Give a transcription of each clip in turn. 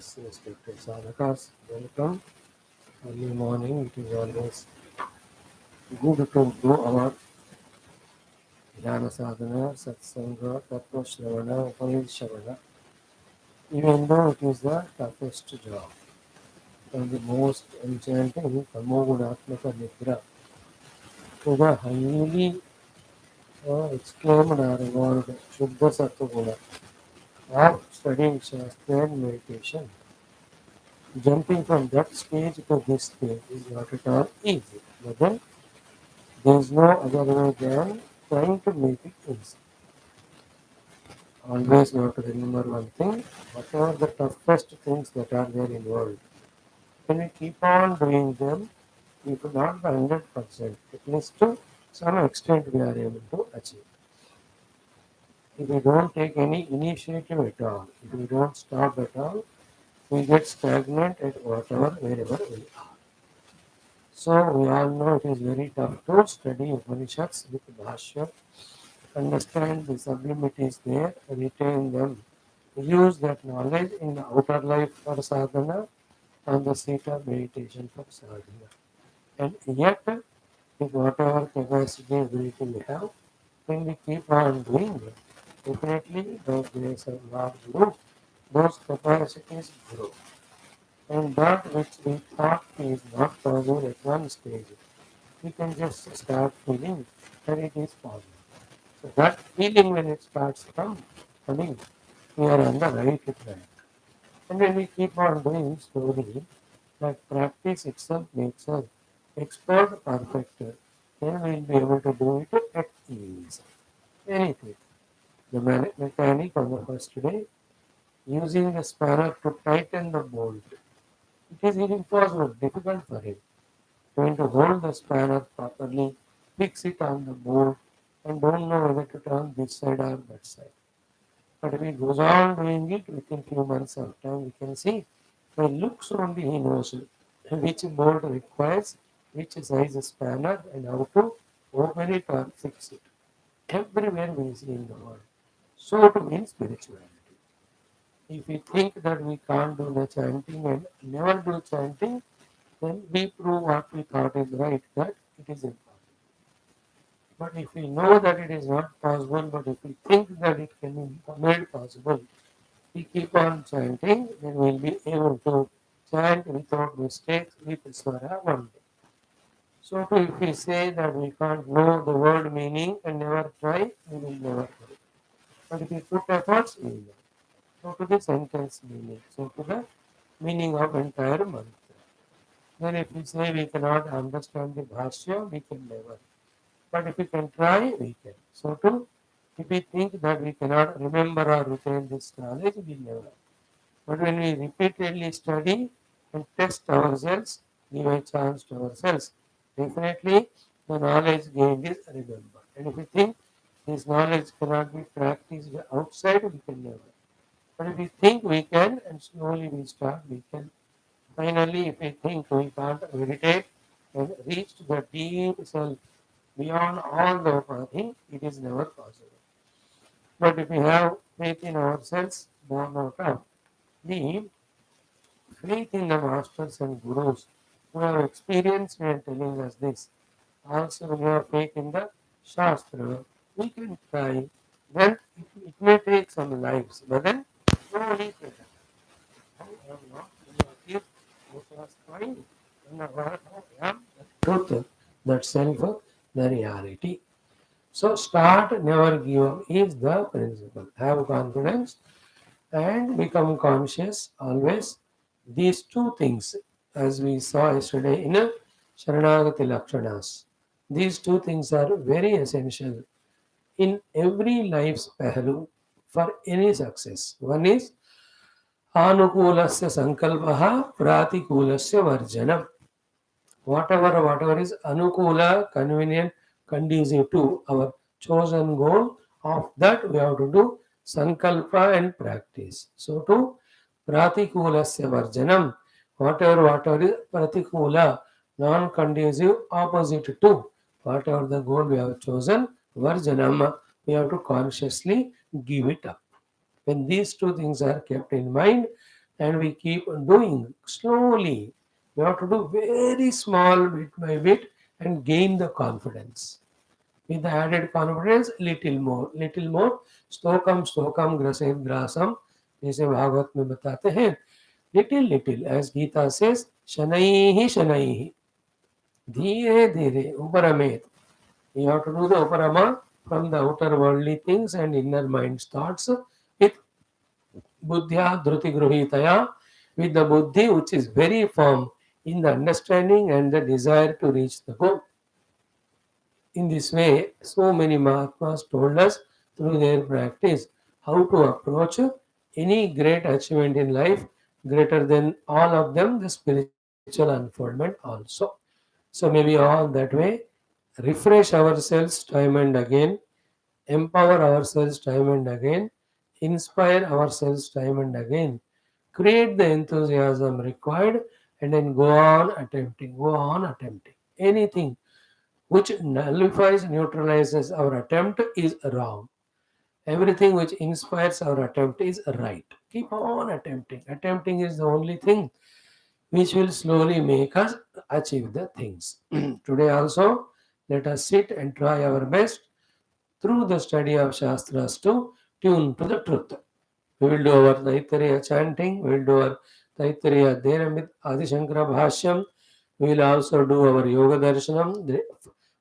Yes, respected sadhakas, welcome. Early morning, it is always good to do our dhyana sadhana, satsanga, tattva shravana, upanishad shravana, even though it is the toughest job. And the most enchanting tamogunatmaka nidra to the highly exclaimed or evolved Shuddha Sattva Guna of studying Shastra and meditation. Jumping from that stage to this stage is not at all easy. But then there is no other way than trying to make it easy. Always you have to remember one thing, whatever the toughest things that are there involved, when we keep on doing them, we could not be 100%, at least to some extent we are able to achieve. If we don't take any initiative at all, if we don't stop at all, we get stagnant at whatever, wherever we are. So we all know it is very tough to study Upanishads with Bhashyam, understand the sublimities there, retain them, use that knowledge in the outer life for sadhana, on the seat of meditation for sadhana. And yet, with whatever capacity ability we have, when we keep on doing it, definitely by grace of Lord Guru, those capacities grow. And that which we thought is not possible at one stage, we can just start feeling that it is possible. So that feeling when it starts coming, we are on the right track. And when we keep on doing slowly, that practice itself makes us expert perfecter. Then we will be able to do it at ease. Very quick. The mechanic on the first day using the spanner to tighten the bolt. It is impossible, difficult for him. Trying to hold the spanner properly, fix it on the bolt, and don't know whether to turn this side or that side. But if he goes on doing it within few months of time, we can see by looks only he knows which bolt requires which size spanner and how to open it or fix it. Everywhere we see in the world. So to mean spirituality. If we think that we can't do the chanting and never do chanting, then we prove what we thought is right, that it is impossible. But if we know that it is not possible, but if we think that it can be made possible, we keep on chanting, then we'll be able to chant without mistakes with Swara one day. So too, if we say that we can't know the word meaning and never try, we will never do it. But if we put efforts, we will. So to the sentence meaning, so to the meaning of entire mantra. Then if we say we cannot understand the Bhashya, we can never. But if we can try, we can. So too, if we think that we cannot remember or retain this knowledge, we never. But when we repeatedly study and test ourselves, give a chance to ourselves, definitely the knowledge gained is remembered. And if we think this knowledge cannot be practiced outside, we can never. But if we think we can, and slowly we start, we can. Finally, if we think we can't meditate and reach to the deep self beyond all the upadhi, it is never possible. But if we have faith in ourselves, born out of the faith in the masters and gurus who have experienced and telling us this. Also, when you have faith in the Shastra, we can try. Then it may take some lives, but then slowly it I am not achieved what was trying. And I am the truth, that self, the reality. So start, never give up is the principle. Have confidence and become conscious always. These two things, as we saw yesterday in a Sharanagati Lakshanas, these two things are very essential in every life's pahalu for any success. One is Anukulasya Sankalpaha Pratikulasya Varjanam. Whatever is Anukula, convenient, conducive to our chosen goal, of that we have to do Sankalpa and practice. So to Pratikulasya Varjanam, whatever is Pratikula, non-conducive, opposite to whatever the goal we have chosen, Varjanam, we have to consciously give it up. When these two things are kept in mind and we keep doing slowly. We have to do very small bit by bit and gain the confidence. With the added confidence, little more. Stokam stokam graset grasam. जैसे भागवत में बताते हैं, little, as Gita says, शनैः धीरे धीरे उपरमेत. You have to do the uparama from the outer worldly things and inner mind's thoughts with buddhya dhruti gruhitaya, with the buddhi which is very firm in the understanding and the desire to reach the goal. In this way, so many Mahatmas told us through their practice how to approach any great achievement in life, greater than all of them, the spiritual unfoldment also. So maybe all that way, refresh ourselves time and again, empower ourselves time and again, inspire ourselves time and again, create the enthusiasm required, and then go on attempting. Anything which nullifies, neutralizes our attempt is wrong. Everything which inspires our attempt is right. Keep on attempting. Attempting is the only thing which will slowly make us achieve the things. Today also, let us sit and try our best through the study of Shastras to tune to the truth. We will do our Taittiriya chanting, we will do our Taittiriya Adhyayam with Adi Shankara Bhashyam, we will also do our Yoga Darshanam.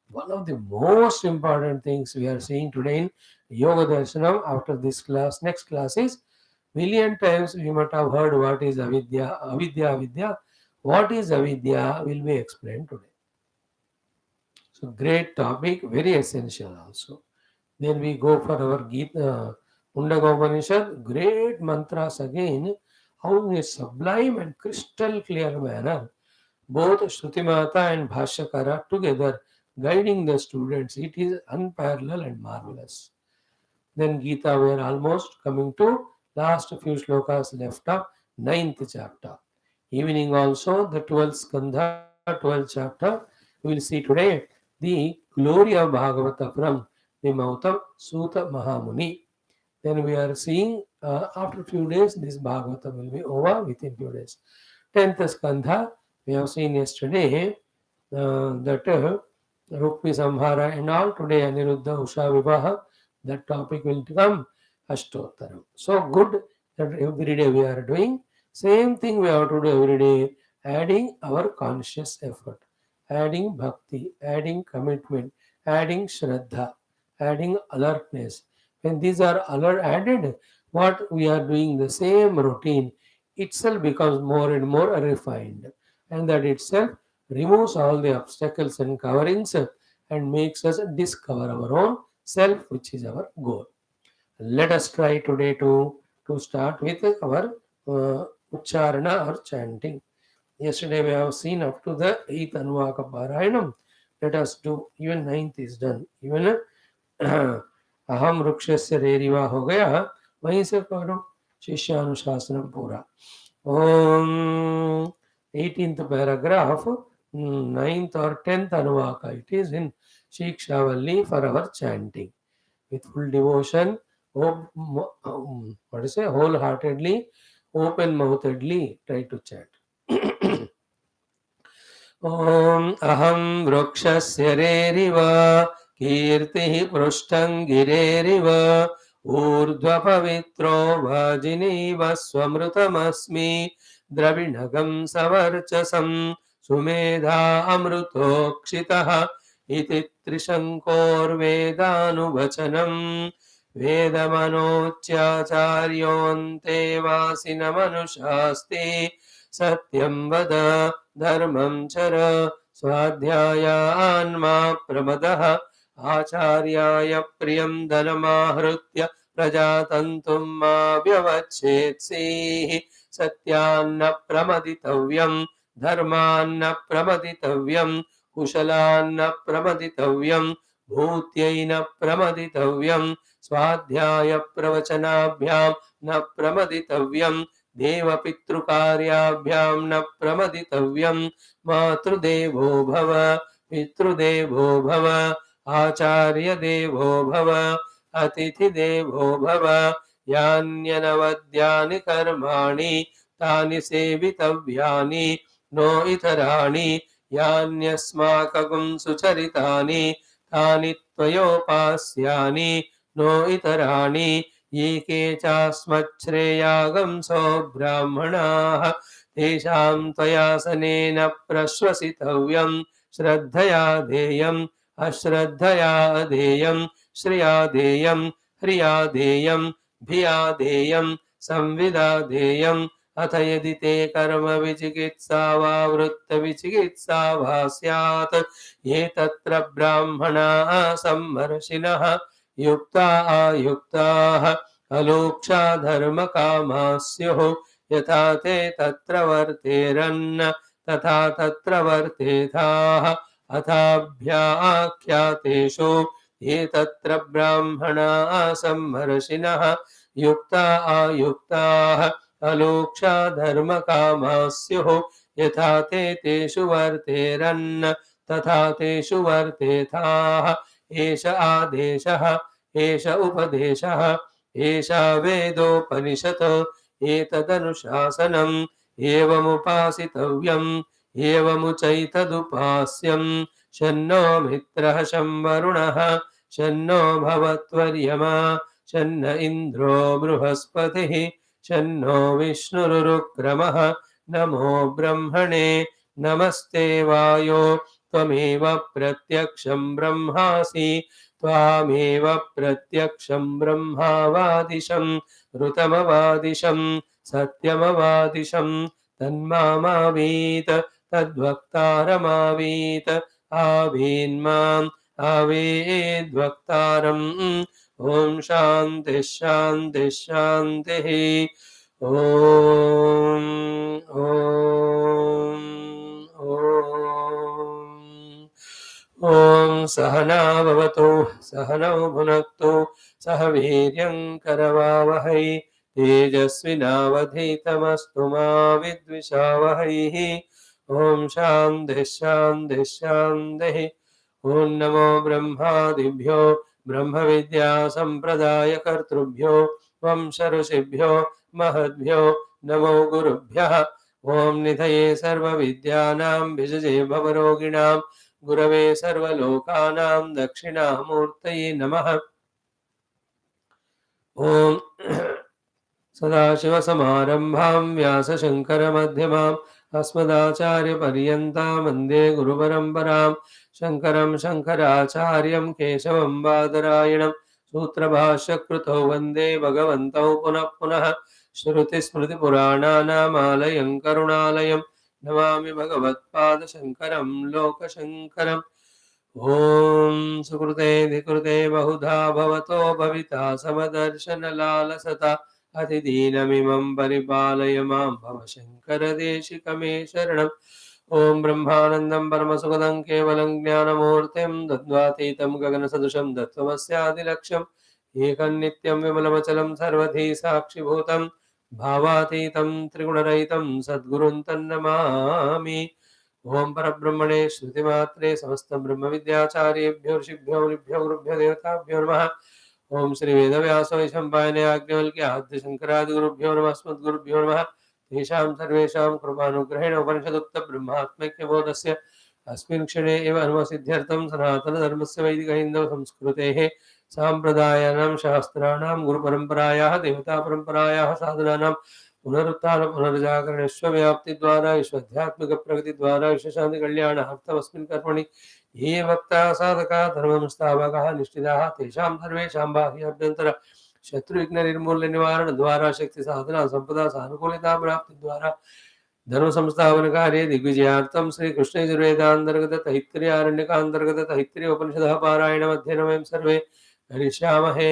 One of the most important things we are seeing today in Yoga Darshanam after this class, next class is million times we might have heard what is avidya, avidya, avidya. What is avidya will be explained today. So great topic, very essential also. Then we go for our Gita, Mundaka Upanishad, great mantras again, how in a sublime and crystal clear manner, both Shruti Mata and Bhashyakara together guiding the students. It is unparalleled and marvelous. Then Gita, we are almost coming to last few slokas left of ninth chapter. Evening also, the 12th skandha, 12th chapter, we will see today the glory of Bhagavata from the mouth of Suta Mahamuni. Then we are seeing after few days this Bhagavata will be over within few days. 10th skandha, we have seen yesterday that Rukmi Samhara and all. Today Aniruddha Usha Vivaha, that topic will come Ashtottaram. So good that every day we are doing. Same thing we have to do every day, adding our conscious effort, adding bhakti, adding commitment, adding shraddha, adding alertness. When these are added, what we are doing the same routine itself becomes more and more refined, and that itself removes all the obstacles and coverings and makes us discover our own self, which is our goal. Let us try today to start with our Ucharana or chanting. Yesterday we have seen up to the 8th Anuvaka Parayanam. Let us do, even 9th is done. Even अहम वृक्षस्य रेरिवा हो गया, वहीं से करो शिष्यानुशासन पूरा. Om 18th paragraph, 9th or 10th Anuvaka. It is in Shiksha Valli for our chanting. With full devotion, wholeheartedly, open-mouthedly, try to chant. Om aham vrukshasya reriva कीर्तिः पृष्ठं गिरेरिव ऊर्ध्व पवित्रो वाजिनीव स्वमृतमस्मि द्रविणगं सवर्चसं सुमेधा अमृतोक्षितः इति त्रिशङ्कोर्वेदानुवचनं वेदमनोच्चाचार्योऽन्ते वासिनमनुशास्ति सत्यं वद धर्मं चर स्वाध्यायान्मा प्रमदः आचार्याय प्रियं धनमाहृत्य प्रजातन्तुं मा व्यवच्छेत्सीः सत्यान्न प्रमदितव्यं धर्मान्न प्रमदितव्यं कुशलान्न प्रमदितव्यं भूत्यैन प्रमदितव्यं स्वाध्याय प्रवचनाभ्यां न प्रमदितव्यं देवपितृकार्याभ्यां न प्रमदितव्यं मातृदेवो भव पितृदेवो भव आचार्यदेवो भव अतिथिदेवो भव यान्यनवद्यानि कर्माणि तानि सेवितव्यानि नो इतराणि यान्यस्माकं सुचरितानि तानि त्वयोपास्यानि नो इतराणि ये के चास्मच्छ्रेयागंसो ब्राह्मणाः तेषां त्वयासनेन प्रश्वसितव्यं श्रद्धया देयम् अश्रद्धया अधेयं श्रिया देयं ह्रिया देयं भिया देयं संविदा देयम् अथ यदि ते कर्म विचिकित्सा वा वृत्तविचिकित्सा वा स्यात् ये तत्र ब्राह्मणाः सम्मर्षिणः युक्ता आयुक्ताः अलोक्षा धर्मकामाः स्युः यथा ते तत्र वर्तेरन् तथा तत्र वर्तेथाः अथाभ्याख्यातेषु ये तत्र ब्राह्मणाः सम्मर्षिणः युक्ता आयुक्ताः अलोक्षा धर्मकामाः स्युः यथा ते तेषु वर्तेरन् तथा तेषु वर्तेथाः एष आदेशः एष उपदेशः एषा वेदोपनिषत् एतदनुशासनम् एवमुपासितव्यम् एवमुचैतदुपास्यम् शन्नो मित्रः शं वरुणः शन्नो भवत्वर्यमा शन्न इन्द्रो बृहस्पतिः शन्नो विष्णुरुक्रमः नमो ब्रह्मणे नमस्ते वायो त्वमेव प्रत्यक्षं ब्रह्मासि त्वामेव प्रत्यक्षं ब्रह्मावादिशं ऋतमवादिशं सत्यमवादिशं तन्मामावीत तद्वक्तारमावीत आवीन्माम् आवेद्वक्तारम् ॐ शान्तिः शान्तिः शान्तिः ॐ ॐ ॐ सहना भवतु सहनौ भुनक्तु सह वीर्यं करवावहै तेजस्विनावधीतमस्तु मा विद्विषावहैः ॐ शान्तिः शान्तिः शान्तिः ॐ नमो ब्रह्मादिभ्यो ब्रह्मविद्या सम्प्रदायकर्तृभ्यो वंश ऋषिभ्यो महद्भ्यो नमो गुरुभ्यः ॐ निधये सर्वविद्यानां विजये भवरोगिणां गुरवे सर्वलोकानां दक्षिणामूर्तये नमः ॐ सदाशिवसमारम्भां व्यासशङ्करमध्यमाम् अस्मदाचार्यपर्यन्तां वन्दे गुरुपरम्परां शङ्करं शङ्कराचार्यं केशवं बादरायणं सूत्रभाष्यकृतौ वन्दे भगवन्तौ पुनः पुनः श्रुतिस्मृतिपुराणानामालयं करुणालयं नमामि भगवत्पादशङ्करं लोकशङ्करम् ॐ सुकृते विकृते बहुधा भवतो भविता समदर्शनलालसता अतिदीनमिमं परिपालय मां भवशङ्करदेशिकमे शरणम् ॐ ब्रह्मानन्दं परमसुखदं केवलं ज्ञानमूर्तिं द्वन्द्वातीतं गगनसदृशं तत्त्वमस्यादिलक्ष्यम् एकं नित्यं विमलमचलं सर्वधी साक्षिभूतं भावातीतं त्रिगुणरहितं सद्गुरुं तन्नमामि ओम परब्रह्मणे श्रुतिमात्रे समस्त ब्रह्म विद्याचार्येभ्यो ऋषिभ्यो मुनिभ्यो गुरुभ्यो देवताभ्यो नमः। ओम श्री वेदव्यास वैशंपायने आज्ञवल्क्य आद्य शंकरादि गुरुभ्यो नमः अस्मद्गुरुभ्यो नमः। तेषां सर्वेषां कृपानुग्रहेण उपनिषदुक्त ब्रह्मात्मैक्य बोधस्य अस्मिन् क्षणे एव अनुमसिद्ध्यर्थं सनातनधर्मस्य वैदिक हिन्दव संस्कृतेः साम्प्रदायानां शास्त्राणां गुरुपरम्परायाः देवतापरम्परायाः साधनानां पुनरुत्थान पुनर्जागरण विश्वव्याप्ति द्वारा विश्वाध्यात्मिक प्रगति द्वारा विश्वशांति कल्याणार्थमस्मिन् कर्मणि ये वक्ता साधका धर्मं स्थापकाः निष्ठिताः तेषां सर्वेषां बाह्याभ्यन्तर शत्रुविघ्न निर्मूल्य निवारण द्वारा शक्ति साधना संपदा सानुकूलता प्राप्ति द्वारा धर्म संस्थापन कार्य दिग्विजयार्थं श्री कृष्ण यजुर्वेदान्तर्गत तैत्तिरीयारण्यकान्तर्गत तैत्तिरीय उपनिषदः पारायण अध्ययनं वयं सर्वे करिष्यामहे।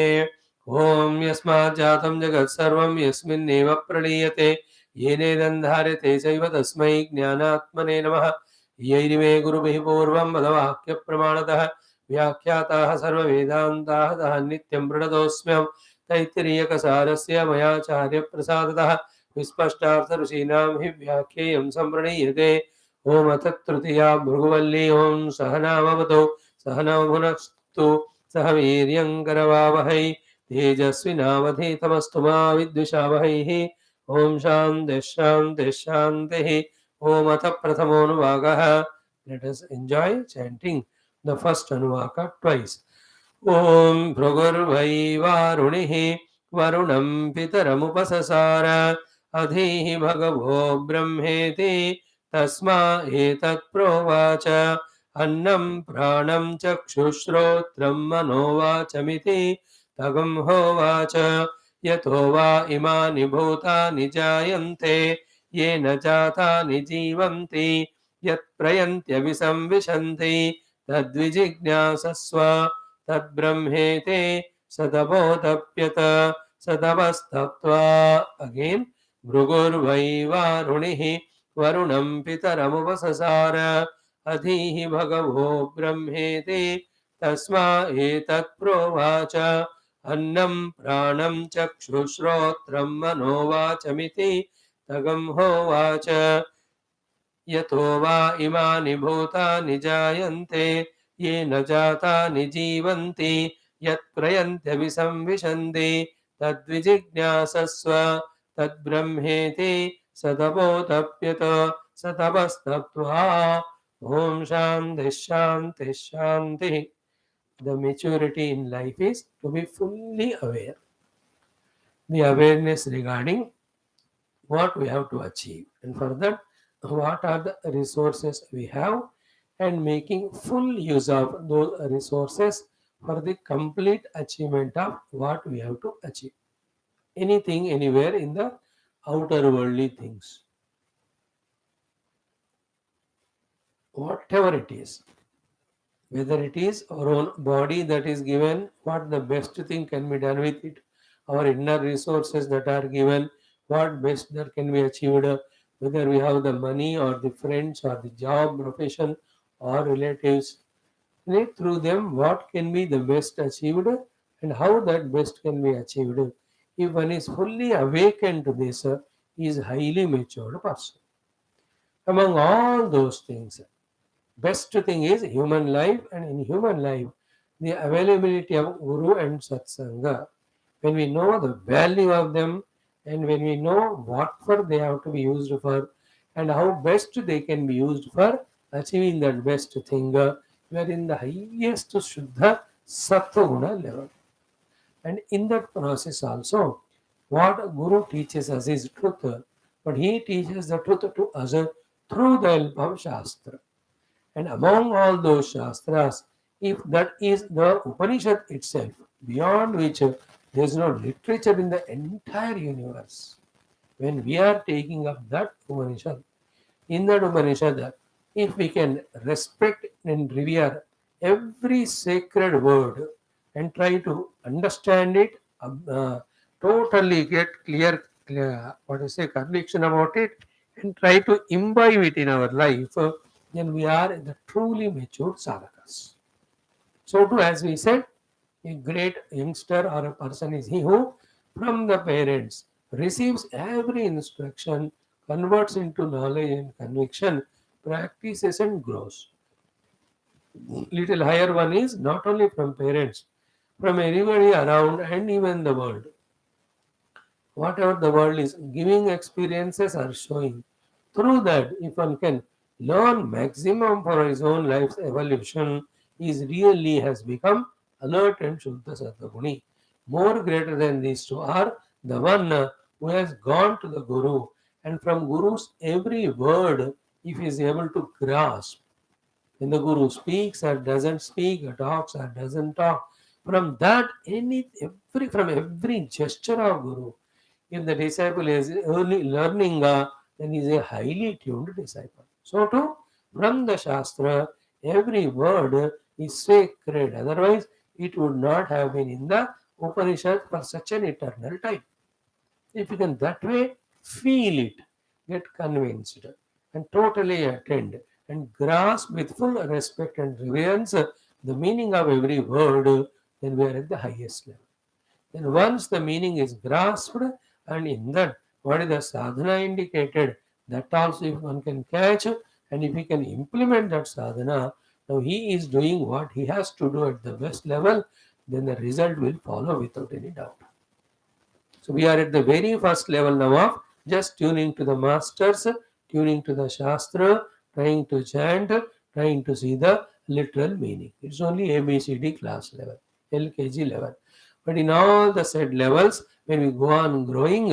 ओम यस्मात् जातं जगत् सर्वं यस्मिन्नेव प्रणीयते येनेदन्धार्यते चैव तस्मै ज्ञानात्मने नमः। यैरिमे गुरुभिः पूर्वं वदवाक्यप्रमाणतः व्याख्याताः सर्ववेदान्ताः तः नित्यं प्रणतोऽस्म्यहं तैत्तिरीयकसारस्य मयाचार्यप्रसादतः विस्पष्टार्थऋषीणां हि व्याख्येयं सम्प्रणीयते। ओम अथ तृतीया भृगुवल्ली ओम सहना भवतु सहनौ भुनक्तु सह वीर्यं करवावहै तेजस्विनावधीतमस्तु मा विद्विषावहैः। Om Shanti Shanti Shanti. Om Atha Prathamonuvagaha. Let us enjoy chanting the first Anuvaka twice. Om Bhrugurvai Varunihi Varunam Pitaramupasasara Adhihi Bhagavo Brahmeti Tasma Etat Provacha Annam Pranam Chakshushrotram Manovachamiti Tagam Hovacha Yato va imani bhutani jayante yena jatani jivanti yat prayantya visamvishanti tadvijignyasasva tadbrahmete sadabodapyata sadavastaptva. Again, Bhrugurvai Varunihi Varunam Pitaramuvasasara Adhihi Bhagavo Brahmete Tasma Etat Provacha Annam Pranam Chakshushrotram Manovachamiti Tagam Hovacha Yato va imani bhutani jayante yena jatani jivanti yat prayantya visamvishanti tadvijignyasasva tadbrahmeti sadabodapyata sadavastaptva. Om Shanti Shanti Shanti. The maturity in life is to be fully aware. The awareness regarding what we have to achieve, and for that, what are the resources we have, and making full use of those resources for the complete achievement of what we have to achieve. Anything, anywhere in the outer worldly things, whatever it is, whether it is our own body that is given, what the best thing can be done with it, our inner resources that are given, what best that can be achieved, whether we have the money or the friends or the job, profession or relatives, through them what can be the best achieved and how that best can be achieved. If one is fully awakened to this, he is highly matured person. Among all those things, best thing is human life, and in human life, the availability of Guru and Satsanga. When we know the value of them, and when we know what for they have to be used for, and how best they can be used for achieving that best thing, we are in the highest Shuddha Sattva level. And in that process also, what Guru teaches us is truth, but he teaches the truth to us through the help of Shastra. And among all those Shastras, if that is the Upanishad itself, beyond which there is no literature in the entire universe, when we are taking up that Upanishad, in that Upanishad, if we can respect and revere every sacred word and try to understand it, totally get what I say, conviction about it, and try to imbibe it in our life, then we are the truly matured sadhakas. So too, as we said, a great youngster or a person is he who, from the parents, receives every instruction, converts into knowledge and conviction, practices and grows. Little higher one is not only from parents, from everybody around and even the world. Whatever the world is giving experiences or showing, through that, if one can learn maximum for his own life's evolution, he is really has become alert and Shuddha Sattva. More greater than these two are the one who has gone to the Guru, and from Guru's every word, if he is able to grasp, when the Guru speaks or doesn't speak, or talks or doesn't talk, from that from every gesture of Guru, if the disciple is early learning, then he is a highly tuned disciple. So too, from the Shastra, every word is sacred. Otherwise, it would not have been in the Upanishad for such an eternal time. If you can that way feel it, get convinced, and totally attend and grasp with full respect and reverence the meaning of every word, then we are at the highest level. Then once the meaning is grasped, and in that what is the sadhana indicated, that also if one can catch, and if he can implement that sadhana, now he is doing what he has to do at the best level, then the result will follow without any doubt. So we are at the very first level now of just tuning to the masters, tuning to the Shastra, trying to chant, trying to see the literal meaning. It's only ABCD class level, LKG level. But in all the said levels, when we go on growing,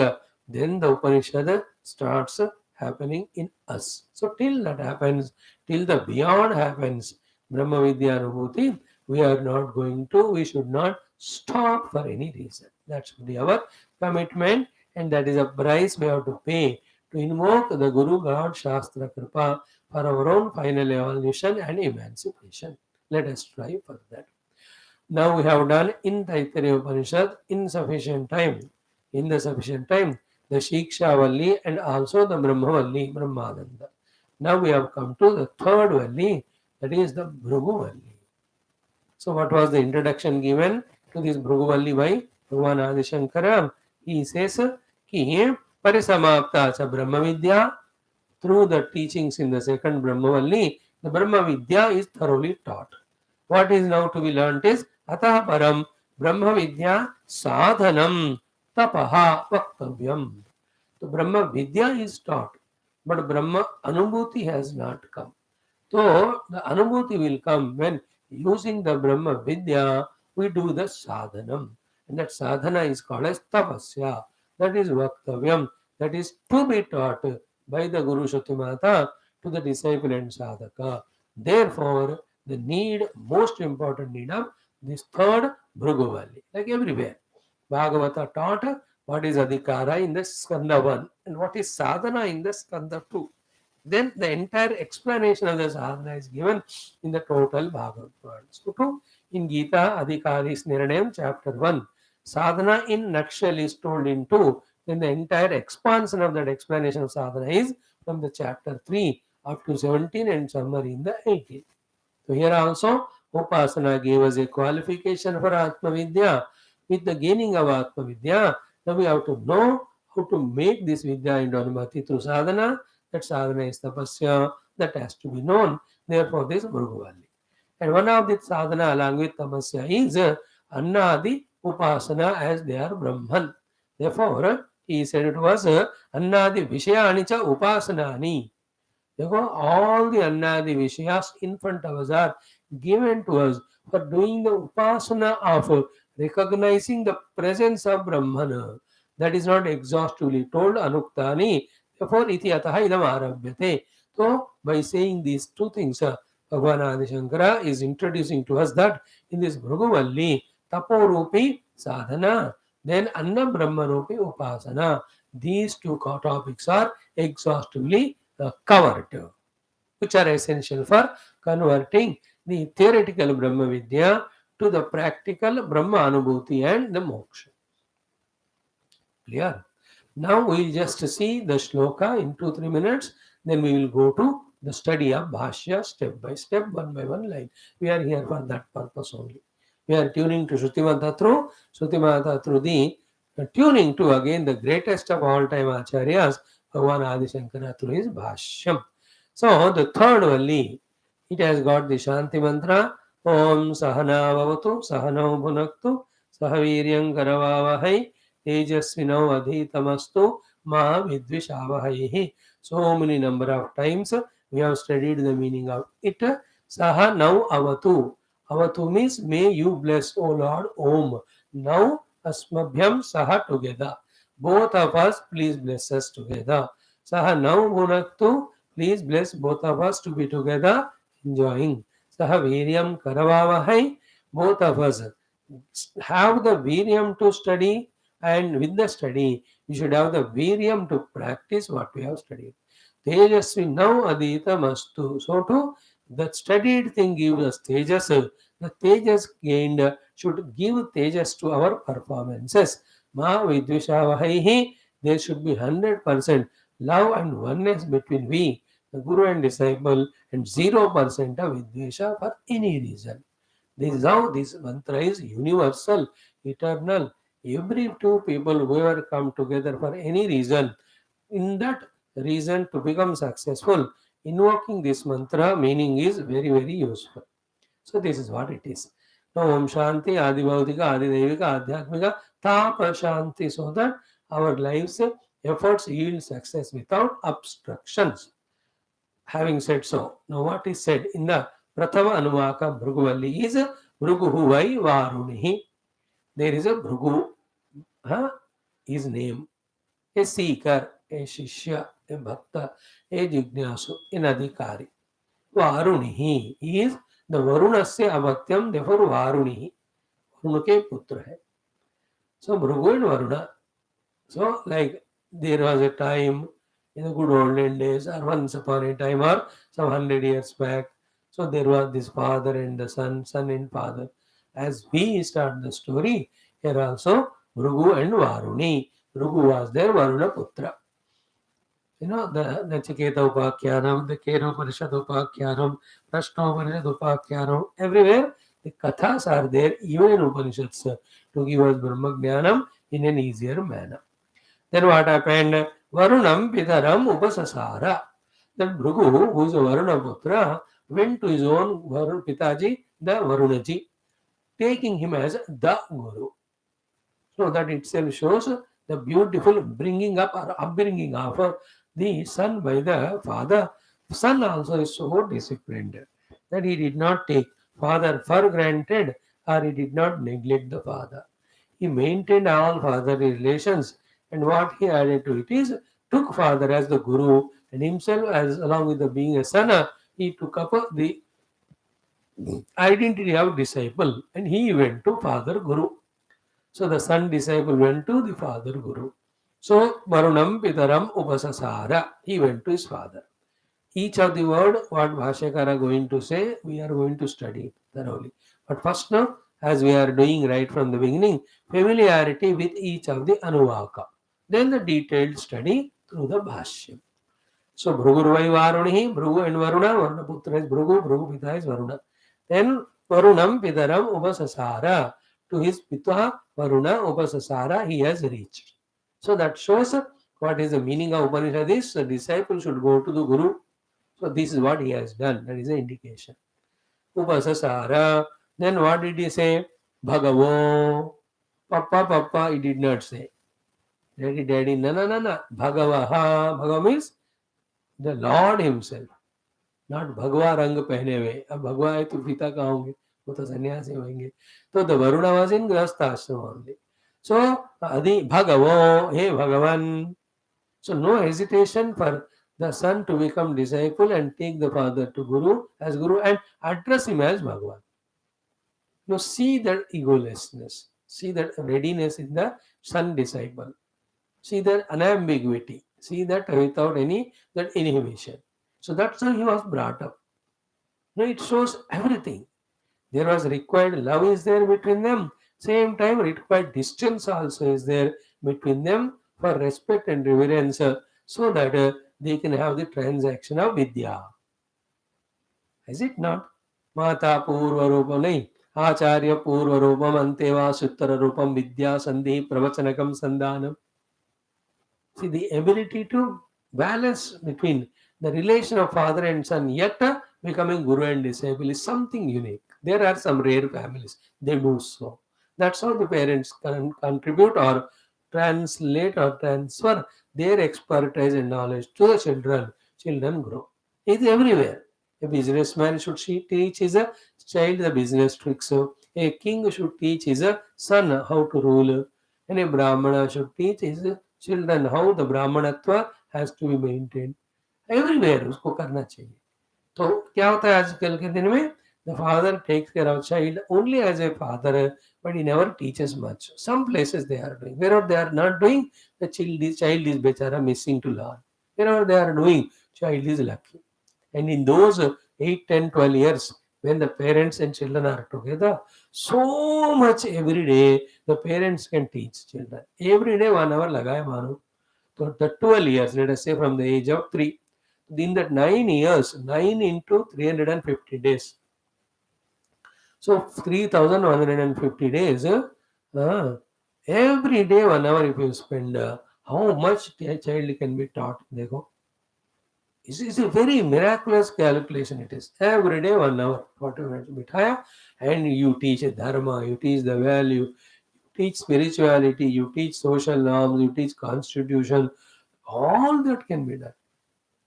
then the Upanishad starts happening in us. So till that happens, till the beyond happens, Brahma Vidya Anubhuti, we should not stop for any reason. That should be our commitment, and that is a price we have to pay to invoke the Guru God Shastra Kripa for our own final evolution and emancipation. Let us strive for that. Now we have done in Taittiriya Upanishad in sufficient time. In the sufficient time, the Shiksha Valli and also the Brahma Valli, Brahmananda. Now we have come to the third Valli, that is the Bhrugu Valli. So what was the introduction given to this Bhrugu Valli by Bhagavan Adi Shankara? He says, Ki Parisamapta cha Brahma Vidya. Through the teachings in the second Brahma Valli, the Brahma Vidya is thoroughly taught. What is now to be learnt is Atah Param Brahma Vidya Sadhanam Tapaha Vaktavyam. The Brahma Vidya is taught, but Brahma Anubhuti has not come. So the Anubhuti will come when using the Brahma Vidya we do the sadhanam. And that sadhana is called as tapasya. That is Vaktavyam. That is to be taught by the Guru Shatimata to the disciple and sadhaka. Therefore, the need, most important need of this third Bhrugu Valli, like everywhere. Bhagavata taught what is Adhikara in the Skanda 1 and what is Sadhana in the Skanda 2. Then the entire explanation of the sadhana is given in the total Bhagavad Puran. So too, in Gita, Adhikari's Nirnayam, chapter 1, sadhana in nutshell is told in 2. Then the entire expansion of that explanation of sadhana is from the chapter 3 up to 17 and summary in the 18. So here also, Upasana gave us a qualification for Atma Vidya. With the gaining of Atma Vidya, now we have to know how to make this Vidya into Anubhati through sadhana. That sadhana is tapasya, that has to be known. Therefore, this is Bhrugu Valli. And one of the sadhana along with tapasya is Annadi Upasana, as they are Brahman. Therefore, he said it was Annadi Vishayanicha Upasanani. Therefore, all the Annadi Vishayas in front of us are given to us for doing the Upasana of recognizing the presence of Brahmana. That is not exhaustively told, Anuktani. Therefore, iti ataha idam arabhyate. So, by saying these two things, Bhagavan Adi Shankara is introducing to us that in this Bhrugu Valli, Taporupi sadhana, then Anna Brahmarupi upasana. These two topics are exhaustively covered, which are essential for converting the theoretical Brahma Vidya to the practical Brahma Anubhuti and the moksha. Clear? Now we will just see the shloka in 2-3 minutes, then we will go to the study of Bhashya step by step, one by one line. We are here for that purpose only. We are tuning to Shrutimata through the tuning to again the greatest of all time Acharyas, Bhagavan Adi Shankara through his Bhashyam. So the third Valli, it has got the Shanti mantra, Om Sahana Vavatu, Sahanau Bhunaktu, Sahaviryam Karavavahai, Tejasvinau Adhitamastu, Ma Vidvishavahaihi. So many number of times we have studied the meaning of it. Saha now avatu. Avatu means may you bless, O Lord, Om. Now asmabhyam saha together. Both of us, please bless us together. Saha now gunaktu. Please bless both of us to be together enjoying. Saha viryam karavavahai. Both of us have the viryam to study, and with the study, we should have the viryam to practice what we have studied. Tejasvi now adita mastu. So too, the studied thing gives us tejas. The tejas gained should give tejas to our performances. Ma vidvishavahaihi. There should be 100% love and oneness between we, the guru and disciple, and 0% of vidvisha for any reason. This is how this mantra is universal, eternal. Every two people who ever come together for any reason, in that reason to become successful, invoking this mantra meaning is very, very useful. So this is what it is. Now Om Shanti, Adi Bhaudika, Adi Devika, Adhyatmika, Tapa Shanti, so that our lives efforts yield success without obstructions. Having said so, now what is said in the Prathama Anuvaka Bhrugu is Bhrugu Vai Varunihi. There is a Bhrugu, his name, a seeker, a Shishya, a Bhakta, a Jignasu, an Adhikari. Varunihi is the Varunasya Abhakyam, therefore Varunihi. Varuna ke putra hai. So Bhrugu and Varuna. So like there was a time in the good olden days or once upon a time or some 100 years back. So there was this father and the son, son and father. As we start the story, here also Bhrugu and Varuni. Bhrugu was their Varuna Putra. You know, the Nachiketa Upakhyanam, the Kero Upanishad Upakhyanam, Prashna Upanishad Upakhyanam, everywhere the kathas are there, even in Upanishads, to give us Brahma Jnanam in an easier manner. Then what happened? Varunam Pitaram Upasasara. Then Bhrugu, who is a Varuna Putra, went to his own Pitaji, the Varunaji, taking him as the Guru. So that itself shows the beautiful bringing up or upbringing of the son by the father. Son also is so disciplined that he did not take father for granted or he did not neglect the father. He maintained all fatherly relations, and what he added to it is took father as the guru and himself as along with the being a son, he took up the identity of disciple and he went to father guru. So the son disciple went to the father guru. So Varunam Pitaram Upasasara, he went to his father. Each of the word what Bhashyakara going to say, we are going to study thoroughly. But first now, as we are doing right from the beginning, familiarity with each of the Anuvaka. Then the detailed study through the Bhashyam. So Bhrugurvai Varunihi, Bhrugu and Varuna, Varuna Putra is Bhrugu, Bhrugu Pita is Varuna. Then Varunam Pidaram Upasasara. To his Pita Varuna Upasasara he has reached. So that shows what is the meaning of Upanishad is the disciple should go to the Guru. So this is what he has done. That is the indication. Upasasara. Then what did he say? Bhagavo. Papa, Papa, he did not say. Daddy, Daddy, na na na na. Bhagavaha. Bhagava means the Lord himself. Not Bhagwa रंग पहने हुए. अब भगवा है तो पिता कहाँ होंगे? वो तो सन्यासी होंगे. So the Varuna was in Grastha ashram only. So Adi Bhagavo, hey Bhagavan. So no hesitation for the son to become disciple and take the father to Guru as Guru and address him as Bhagavan. Now see that egolessness, see that readiness in the son disciple, see that unambiguity, see that without any that inhibition. So that's how he was brought up. Now it shows everything. There was required love is there between them. Same time required distance also is there between them for respect and reverence so that they can have the transaction of vidya. Is it not? Mata purva rupam nahi. Acharya purva rupam anteva suttara rupam vidya sandhi pravachanakam sandhanam. See the ability to balance between the relation of father and son yet becoming guru and disciple is something unique. There are some rare families, they do so. That's how the parents can contribute or translate or transfer their expertise and knowledge to the children. Children grow. It's everywhere. A businessman should teach his child the business tricks. A king should teach his son how to rule. And a Brahmana should teach his children how the Brahmanatva has to be maintained. Everywhere उसको करना चाहिए. तो क्या होता है आजकल के दिन में? The father takes care of child only as a father, but he never teaches much. Some places they are doing. Wherever they are not doing, the child is bechara missing to learn. Wherever they are doing, child is lucky. And in those 8, 10, 12 years, when the parents and children are together, so much every day the parents can teach children. Every day 1 hour lagaya mano. So the 12 years, let us say from the age of 3. In that 9 years, 9 into 350 days. So 3150 days, every day 1 hour if you spend, how much a child can be taught? Dekho. It's a very miraculous calculation it is. Every day 1 hour, 40 minutes bithaya, and you teach dharma, you teach the value, you teach spirituality, you teach social norms, you teach constitution, All that can be done.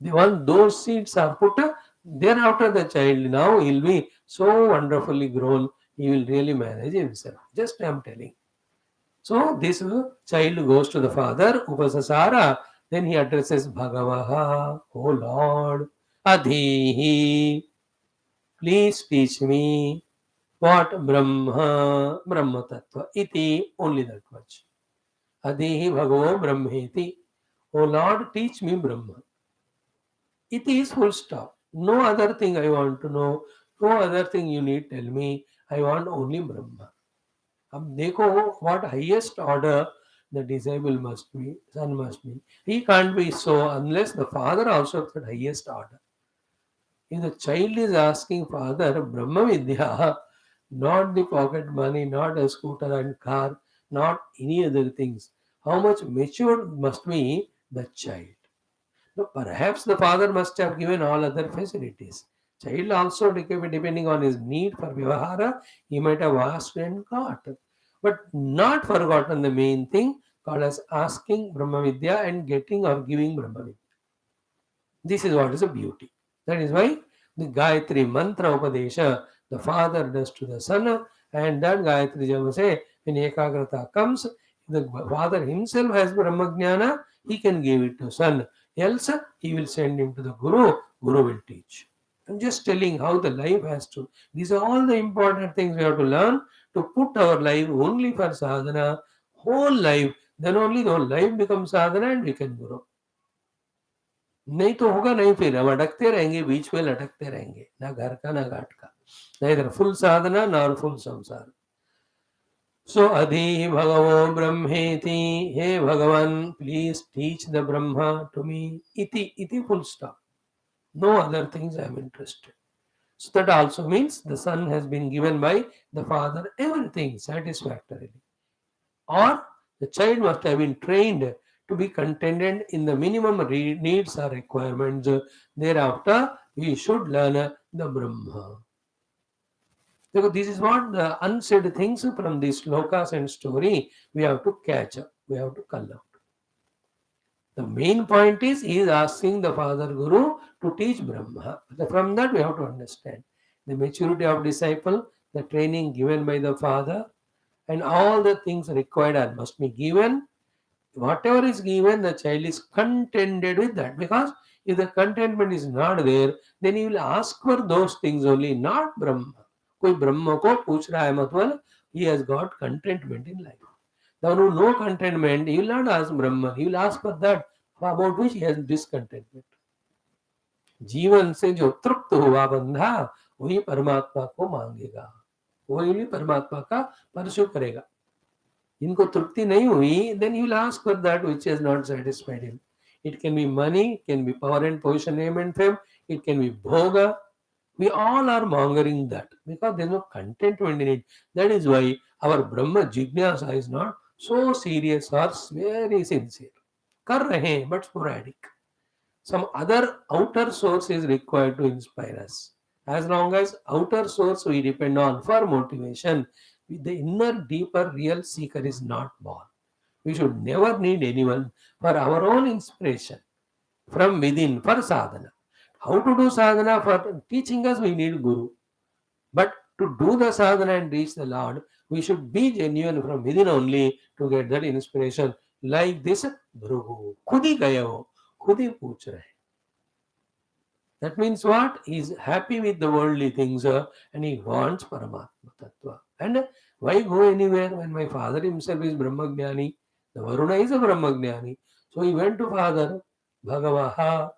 Once those seeds are put, thereafter the child now he'll be so wonderfully grown, he will really manage himself. Just I am telling. So this child goes to the father, Upasasara, then he addresses Bhagavaha, O Lord, Adhihi, please teach me what Brahma Tattva, iti, only that much. Adhihi Bhagavo Brahmeti, O Lord, teach me Brahma. It is full stop. No other thing I want to know, no other thing you need tell me. I want only Brahma. अब देखो what highest order the disciple must be, son must be. He can't be so unless the father also of that highest order. If the child is asking father Brahma Vidya, not the pocket money, not a scooter and car, not any other things, how much matured must be the child? No, perhaps the father must have given all other facilities. Child also, depending on his need for Vivahara, he might have asked and got. But not forgotten the main thing called as asking Brahma Vidya and getting or giving Brahma Vidya. This is what is a beauty. That is why the Gayatri Mantra Upadesha, the father does to the son, and that Gayatri Japa say, when Ekagrata comes, the father himself has Brahmajnana, he can give it to son. Else, he will send him to the Guru, Guru will teach. I'm just telling how the life has to. These are all the important things we have to learn to put our life only for sadhana, whole life. Then only the whole life becomes sadhana and we can grow. नहीं तो होगा नहीं, फिर हम अटकते रहेंगे, बीच में लटकते रहेंगे, ना घर का ना घाट का, ना इधर फुल साधना ना और फुल संसार. So adhi bhagavo brahmeti, hey Bhagavan, please teach the Brahma to me. Iti full stop. No other things I am interested. So that also means the son has been given by the father everything satisfactorily. Or the child must have been trained to be contented in the minimum needs or requirements. Thereafter, we should learn the Brahma. Because this is what the unsaid things from these slokas and story we have to catch up, we have to cull out. The main point is he is asking the Father Guru to teach Brahma. From that we have to understand the maturity of disciple, the training given by the Father, and all the things required must be given. Whatever is given, the child is contented with that. Because if the contentment is not there, then he will ask for those things only, not Brahma. कोई ब्रह्म को पूछ रहा है मतलब he has got contentment in life. The one who no contentment, he will not ask Brahma, he will ask for that about which he has discontentment. जीवन से जो तृप्त हुआ बंधा वही परमात्मा को मांगेगा, वही परमात्मा का परसू करेगा. इनको तृप्ति नहीं हुई, then he will ask for that which has not satisfied him. It can be money, it can be power and position, name and fame, it can be bhoga. We all are mongering that because there is no contentment in it. That is why our Brahma Jignasa is not so serious or very sincere. कर रहे हैं but sporadic. Some other outer source is required to inspire us. As long as outer source we depend on for motivation, the inner, deeper, real seeker is not born. We should never need anyone for our own inspiration from within for sadhana. How to do sadhana? For teaching us, we need Guru. But to do the sadhana and reach the Lord, we should be genuine from within only to get that inspiration. Like this Bhrugu. खुद ही गए हो, खुद ही पूछ रहे. That means what? He is happy with the worldly things and he wants Paramatma Tattva. And why go anywhere when my father himself is Brahmagnani? The Varuna is a Brahmagnani. So he went to father, Bhagavaha,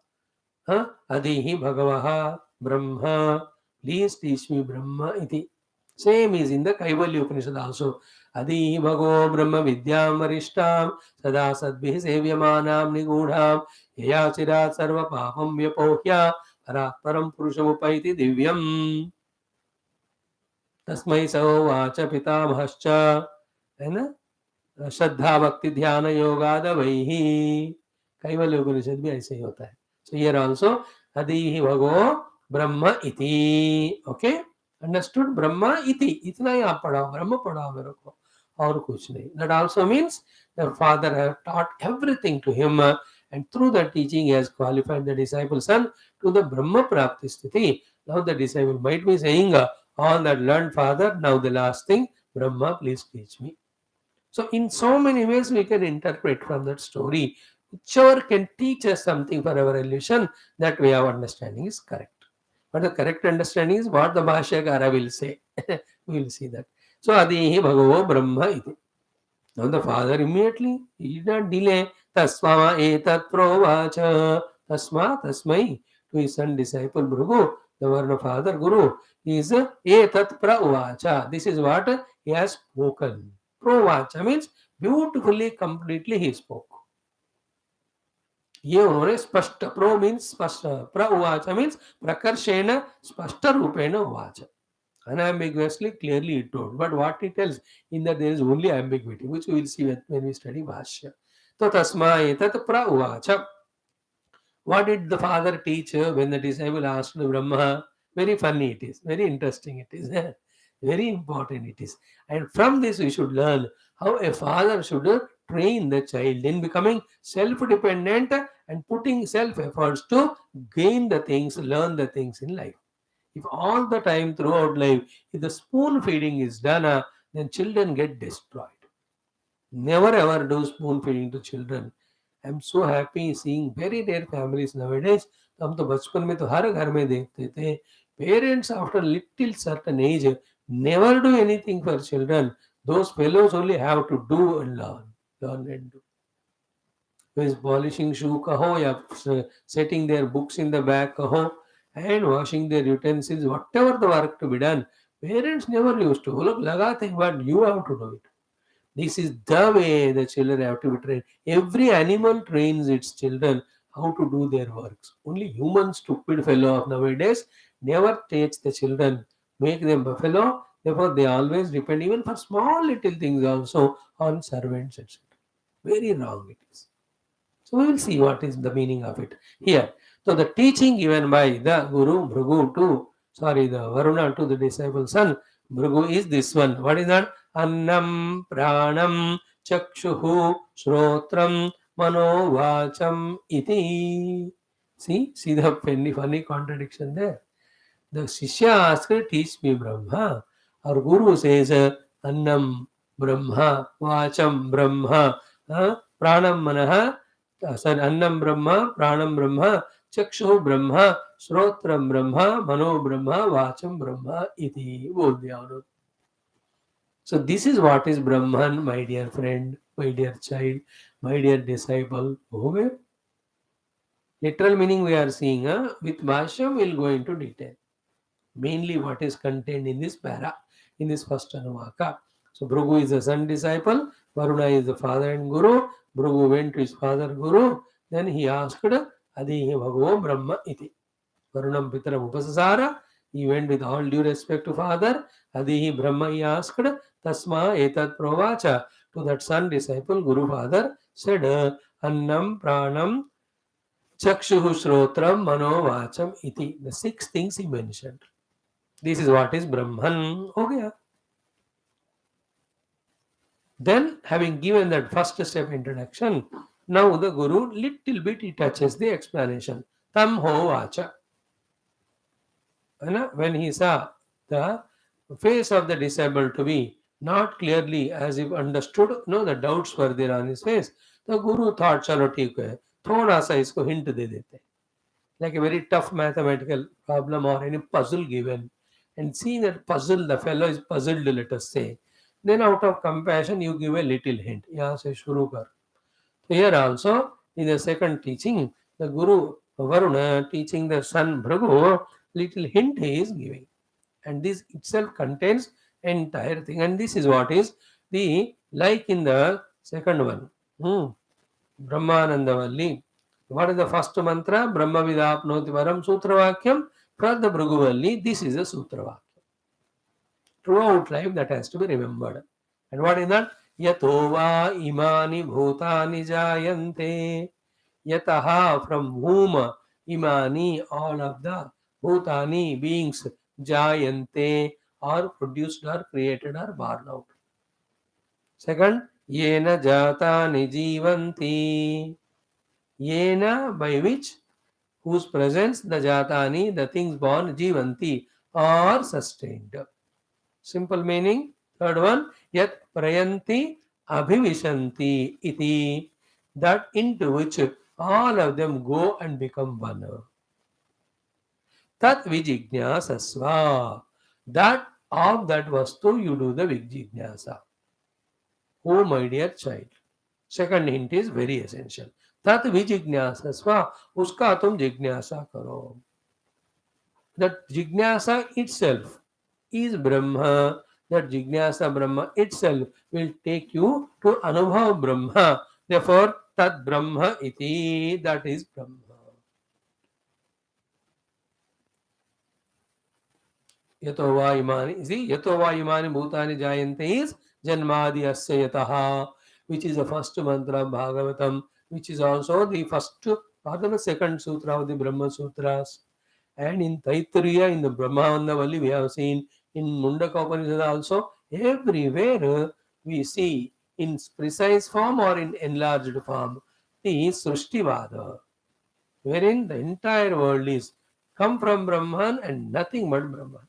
Adihi Bhagavaha, Brahma, please teach me Brahma iti. Same is in the Kaivalya Upanishad also. Adihi Bhagavo Brahma Vidyam Varishtam Sada Sadbhi Sevyamanam Nigudham Yaya Chirat Sarva Papam Vyapohya Param Purushamupaiti Divyam Tasmai Savovacha Pitamhascha, है ना, श्रद्धा भक्ति ध्यान योगाद वही. कैवल्य उपनिषद भी ऐसे ही होता है. So here also Adihi Bhagavo Brahma iti. Okay, understood? Brahma iti. इतना ही आप पढ़ाओ, ब्रह्म पढ़ाओ मेरे को, और कुछ नहीं. That also means the father have taught everything to him And through that teaching, he has qualified the disciple son to the Brahma Prapti Sthiti. Now the disciple might be saying, all that learned Father, now the last thing, Brahma, please teach me. So in so many ways we can interpret from that story, whichever can teach us something for our illusion, that way our understanding is correct. But the correct understanding is what the Bhashyakara will say. We will see that. So Adihi Bhagavo Brahma iti. Now the father immediately, he did not delay. Tasma etat provacha. Tasma tasmai. To his son disciple Bhrugu, the Varna father Guru, is etat pravacha. This is what he has spoken. Provacha means beautifully, completely he spoke. ये उन्होंने स्पष्ट pro means स्पष्ट प्र उवाच means प्रकर्षेण स्पष्ट रूपेण उवाच unambiguously, clearly it told. But what it tells in that there is only ambiguity, which we will see when we study Bhashya. So tasma etat pra uvacha. What did the father teach when the disciple asked Brahma? Very funny it is, very interesting it is, very important it is. And from this we should learn how a father should train the child in becoming self-dependent and putting self-efforts to gain the things, learn the things in life. If all the time throughout life, if the spoon feeding is done, then children get destroyed. Never ever do spoon feeding to children. I'm so happy seeing very rare families nowadays. हम तो बचपन में तो हर घर में देखते थे. Parents after little certain age never do anything for children. Those fellows only have to do and learn and do. Who is polishing shoe kaho ya setting their books in the bag kaho and washing their utensils, whatever the work to be done. Parents never used to. Look, lagate, but you have to do it. This is the way the children have to be trained. Every animal trains its children how to do their works. Only human stupid fellow of nowadays never teach the children, make them buffalo. Therefore, they always depend even for small little things also on servants, etc. Very wrong it is. So we will see what is the meaning of it here. So the teaching given by the Guru Bhrugu to, the Varuna to the disciple son Bhrugu is this one. What is that? Annam pranam chakshuhu shrotram manovacham iti. See the funny contradiction there. The Shishya asks, teach me Brahma. Our Guru says, Annam Brahma, Vacham Brahma, Pranam Manaha, Annam Brahma, Pranam Brahma, Chakshu Brahma, Shrotram Brahma, Mano Brahma, Vacham Brahma, iti. बोल दिया उन्होंने. So this is what is Brahman, my dear friend, my dear child, my dear disciple. हो गए? Literal meaning we are seeing. With Bhashyam we'll go into detail. Mainly what is contained in this para, in this first Anuvaka. So Bhrugu is the son disciple, Varuna is the father and Guru. Bhrugu went to his father Guru, then he asked Adihi Bhagavo Brahma iti. Varunam Pitaram Upasasara, he went with all due respect to father. Adihi Brahma he asked Tasma Etat Provacha. To that son disciple, Guru father said Annam Pranam Chakshuhu Shrotram Manovacham iti. The six things he mentioned. This is what is Brahman. Okay. Then, having given that first step introduction, now the Guru little bit he touches the explanation. Tam ho vacha. When he saw the face of the disabled to be not clearly as if understood, no, the doubts were there on his face. The Guru thought, चलो ठीक है, थोड़ा सा इसको hint दे देते. Like a very tough mathematical problem or any puzzle given, and see that puzzle, the fellow is puzzled, let us say, then out of compassion you give a little hint. यहाँ से शुरू कर. So here also in the second teaching, the Guru Varuna teaching the son Bhrugu, little hint he is giving, and this itself contains entire thing. And this is what is the like in the second one. Brahmananda Valli. What is the first mantra? Brahma Vidapnoti Varam Sutravakyam. For the Bhruguvalli, this is a Sutravakyam. Throughout life, that has to be remembered. And what is that? Yatova imani bhutani jayante. Yataha, from whom imani, all of the bhutani beings, jayante, are produced or created or born out. Second, yena jatani jivanti. Yena, by which, whose presence the jatani, the things born, jivanti, are sustained. Simple meaning. Third one, yat prayanti abhivishanti iti, that into which all of them go and become one. Tat vijijnasasva, that of that vastu you do the vijijnasa. Oh my dear child. Second hint is very essential. tat vijijnasasva, uska tum jignasa karo. That jignasa itself is Brahma. That jignasa Brahma itself will take you to Anubhav Brahma. Therefore, tat Brahma iti, that is Brahma. Yato va imani, see, yato va imani bhutani jayante is janmadi asya yataha, which is the first mantra of Bhagavatam, which is also the first part of the second sutra of the Brahma Sutras. And in Taittiriya, in the Brahma and the Valli, we have seen in Mundaka Upanishad also, everywhere we see in precise form or in enlarged form the Srishtivada, wherein the entire world is come from Brahman and nothing but Brahman.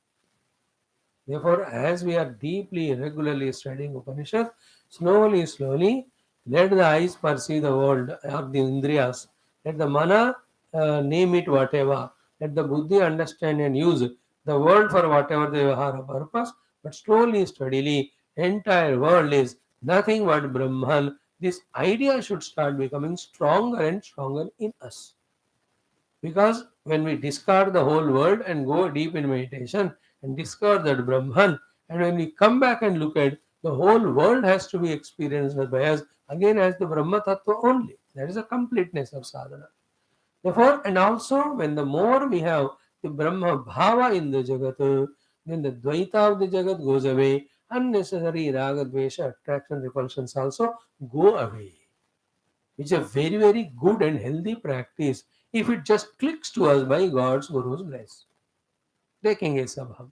Therefore, as we are deeply, regularly studying Upanishad, slowly, let the eyes perceive the world or the Indriyas, let the mana name it whatever, let the buddhi understand and use the world for whatever the vyavahara purpose, but slowly, steadily, entire world is nothing but Brahman. This idea should start becoming stronger and stronger in us. Because when we discard the whole world and go deep in meditation and discover that Brahman, and when we come back and look at the whole world has to be experienced by us again as the Brahma Tattva only. That is a completeness of sadhana. Therefore, and also when the more we have the Brahma Bhava in the Jagat, then the Dvaita of the Jagat goes away. Unnecessary raga, dvesha, attraction, repulsions also go away. Which is a very, very good and healthy practice if it just clicks to us by God's Guru's grace. Taking a sabham.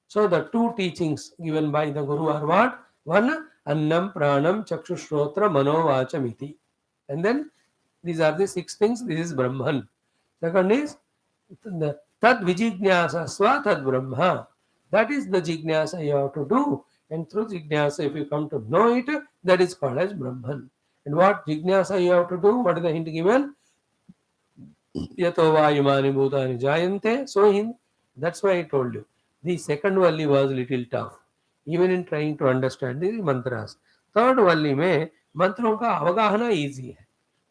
So the two teachings given by the Guru are what? One, Annam, Pranam, Chakshushotra, Manovachamiti. And then these are the six things. This is Brahman. Second is the Tad Vijijnasa Swa Tad Brahma. That is the Jignasa you have to do. And through Jignasa, if you come to know it, that is called as Brahman. And what Jignasa you have to do? What is the hint given? Yato va imani bhutani jayante. So that's why I told you. The second valli was little tough. Even in trying to understand the mantras. Third valli में मंत्रों का अवगाहना easy है.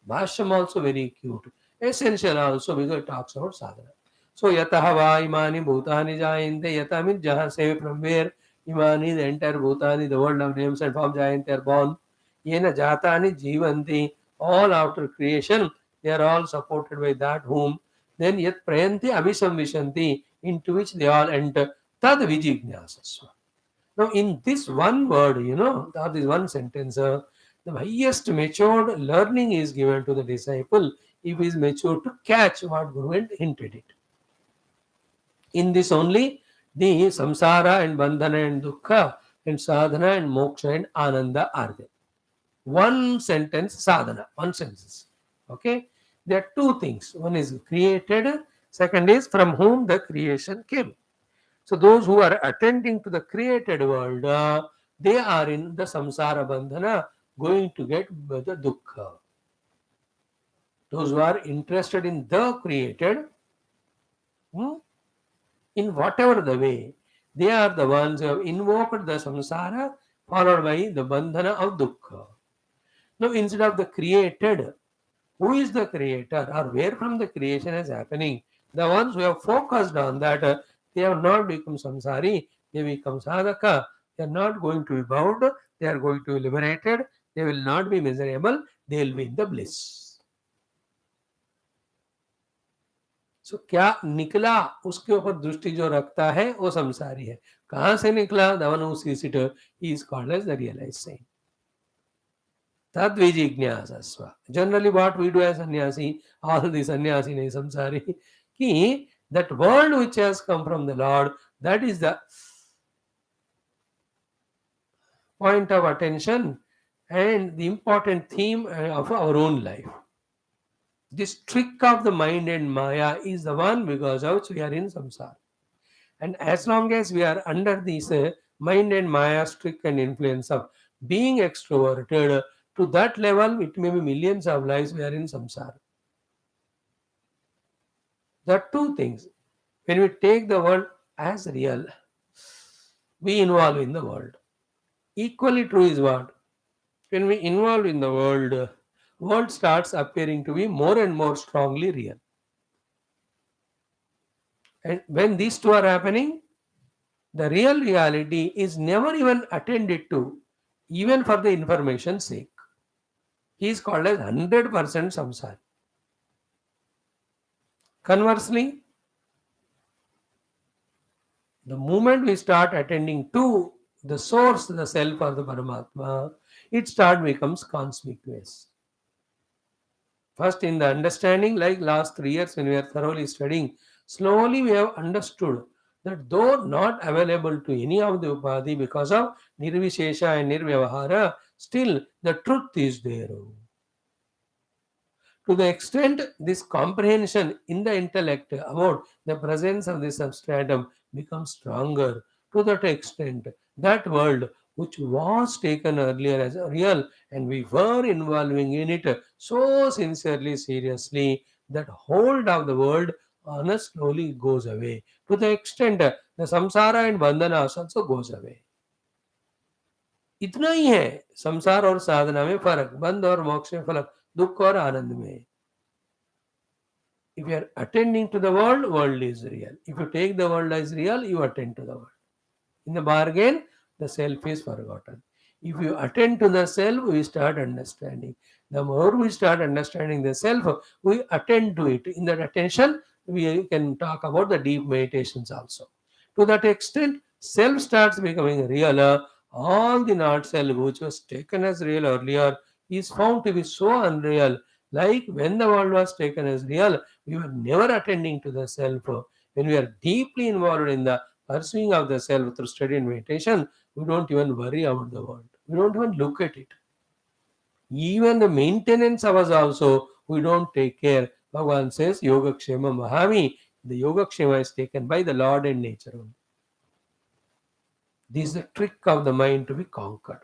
Bhashyam also very cute. Essential also because it talks about sadhana. So yataha va imani bhutani jayante. Yata means jahan se, from where imani, the entire bhutani, the world of names and forms jayante are born. Yena jatani jivanti. All after creation, they are all supported by that whom. Then yat prayanti abhisamvishanti, into which they all enter. Tad vijijnasasva. Now, in this one word, or this one sentence, the highest matured learning is given to the disciple if he is mature to catch what Guru had hinted it. In this only, the samsara and bandhana and dukkha and sadhana and moksha and ananda are there. One sentence sadhana, one sentence. Okay? There are two things. One is created, second is from whom the creation came. So those who are attending to the created world, they are in the samsara bandhana, going to get the dukkha. Those who are interested in the created, hmm, in whatever the way, they are the ones who have invoked the samsara, followed by the bandhana of dukkha. Now, instead of the created, who is the creator or where from the creation is happening? The ones who have focused on that, they have not become samsari, they become sadhaka. They are not going to be bound, they are going to be liberated, they will not be miserable, they will be in the bliss. सो क्या निकला उसके ऊपर दृष्टि जो रखता है वो संसारी है. कहां से निकला? The one who sees it he is called as the realised saint. तद्विजिज्ञासस्व. Generally what we do as sannyasi, all the sannyasi nahi samsari, ki that world which has come from the Lord, that is the point of attention and the important theme of our own life. This trick of the mind and Maya is the one because of which we are in samsara. And as long as we are under this mind and Maya's trick and influence of being extroverted, to that level, it may be millions of lives we are in samsara. There are two things. When we take the world as real, we involve in the world. Equally true is what? When we involve in the world starts appearing to be more and more strongly real. And when these two are happening, the real reality is never even attended to, even for the information's sake. He is called as 100% samsari. Conversely, the moment we start attending to the source, the self or the Paramatma, it start becomes conspicuous. First, in the understanding, like last 3 years when we are thoroughly studying, slowly we have understood that though not available to any of the upadhi because of nirvishesha and nirvyavahara, still the truth is there. To the extent this comprehension in the intellect about the presence of the substratum becomes stronger, to that extent that world which was taken earlier as real and we were involving in it so sincerely, seriously, that hold of the world on us slowly goes away. To the extent the samsara and bandhana also goes away. इतना ही है संसार और साधना में फर्क, बंध और मोक्ष में फर्क, दुख और आनंद में. If you are attending to the world, world is real. If you take the world as real, you attend to the world. In the bargain, the self is forgotten. If you attend to the self, we start understanding. The more we start understanding the self, we attend to it. In that attention, we can talk about the deep meditations also. To that extent, self starts becoming realer. All the not self, which was taken as real earlier, is found to be so unreal. Like when the world was taken as real, we were never attending to the self. When we are deeply involved in the pursuing of the self through study and meditation, we don't even worry about the world. We don't even look at it. Even the maintenance of us also, we don't take care. Bhagavan says, Yoga Kshema Mahami. The Yoga Kshema is taken by the Lord and nature only. This is the trick of the mind to be conquered.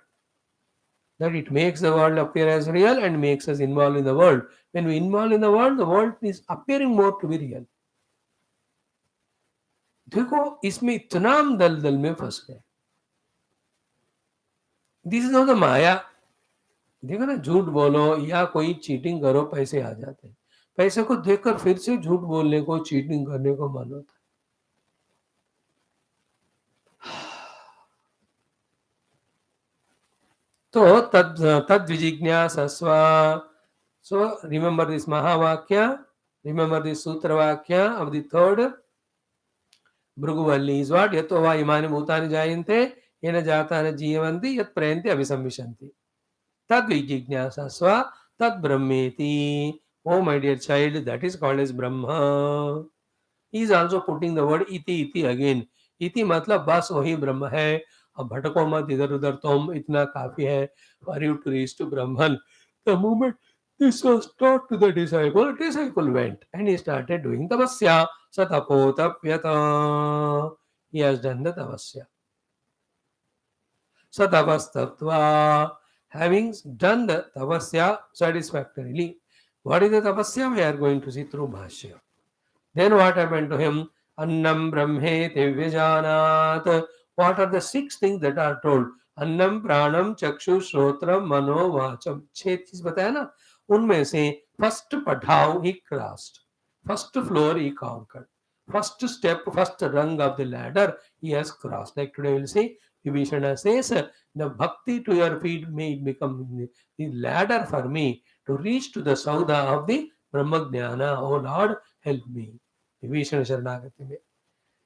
That it makes the world appear as real and makes us involved in the world. When we involve in the world is appearing more to be real. देखो इसमें इतना हम दलदल में फंस गए. This is not the माया. देखो ना, झूठ बोलो या कोई चीटिंग करो, पैसे आ जाते हैं. पैसे को देखकर फिर से झूठ बोलने को, चीटिंग करने को मन होता है. तो तद विजिज्ञासस्व. सो रिमेंबर दिस महावाक्य, रिमेंबर दिस सूत्र वाक्य of the third Bhrigu Valli is what? यतो वा इमानि भूतानि जायन्ते येन जातानि जीवन्ति यत् प्रयन्ति अभिसंविशन्ति. Tad Vijnasasva Tad Brahmeti. Oh, my dear child, that is called as Brahma. He is also putting the word iti again. Iti matlab बस वही ब्रह्म है. अब भटको मत इधर उधर, तुम इतना काफी है for you to reach to Brahman. The moment this was taught to the disciple went and he started doing tapasya. Satapotapyata. He has done the tapasya. Satavastatva. Having done the tapasya satisfactorily. What is the tapasya? We are going to see through Bhashyam. Then what happened to him? Annam Brahme Devyajanat. What are the 6 things that are told? Annam Pranam Chakshu Shrotram Mano Vacham. 6 चीज बताया ना, उनमें से first पढ़ाव he crossed, first floor he conquered, first step, first rung of the ladder he has crossed. Like today we will see, Vibhishana says, the bhakti to your feet may become the ladder for me to reach to the sauda of the Brahmajnana. Oh Lord, help me. Vibhishana Sharanagati mein.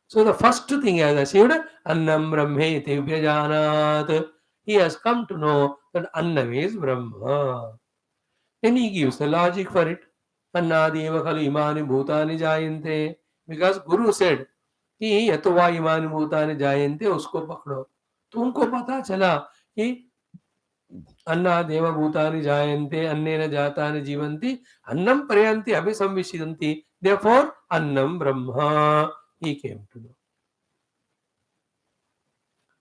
So the first thing he has achieved, Annam Brahme Tevyajanat. He has come to know that Annam is Brahma. Then he gives the logic for it. Annadeva khalu imani bhutani jayante. Because Guru said, कि यतवा इमान भूतानि जायन्ते, उसको पकड़ो. तो उनको पता चला कि अन्नादेव भूतानि जायन्ते अन्नेन जातानि जीवन्ति अन्नं प्रयान्ति अभिसंविशन्ति therefore annam brahma he came to know.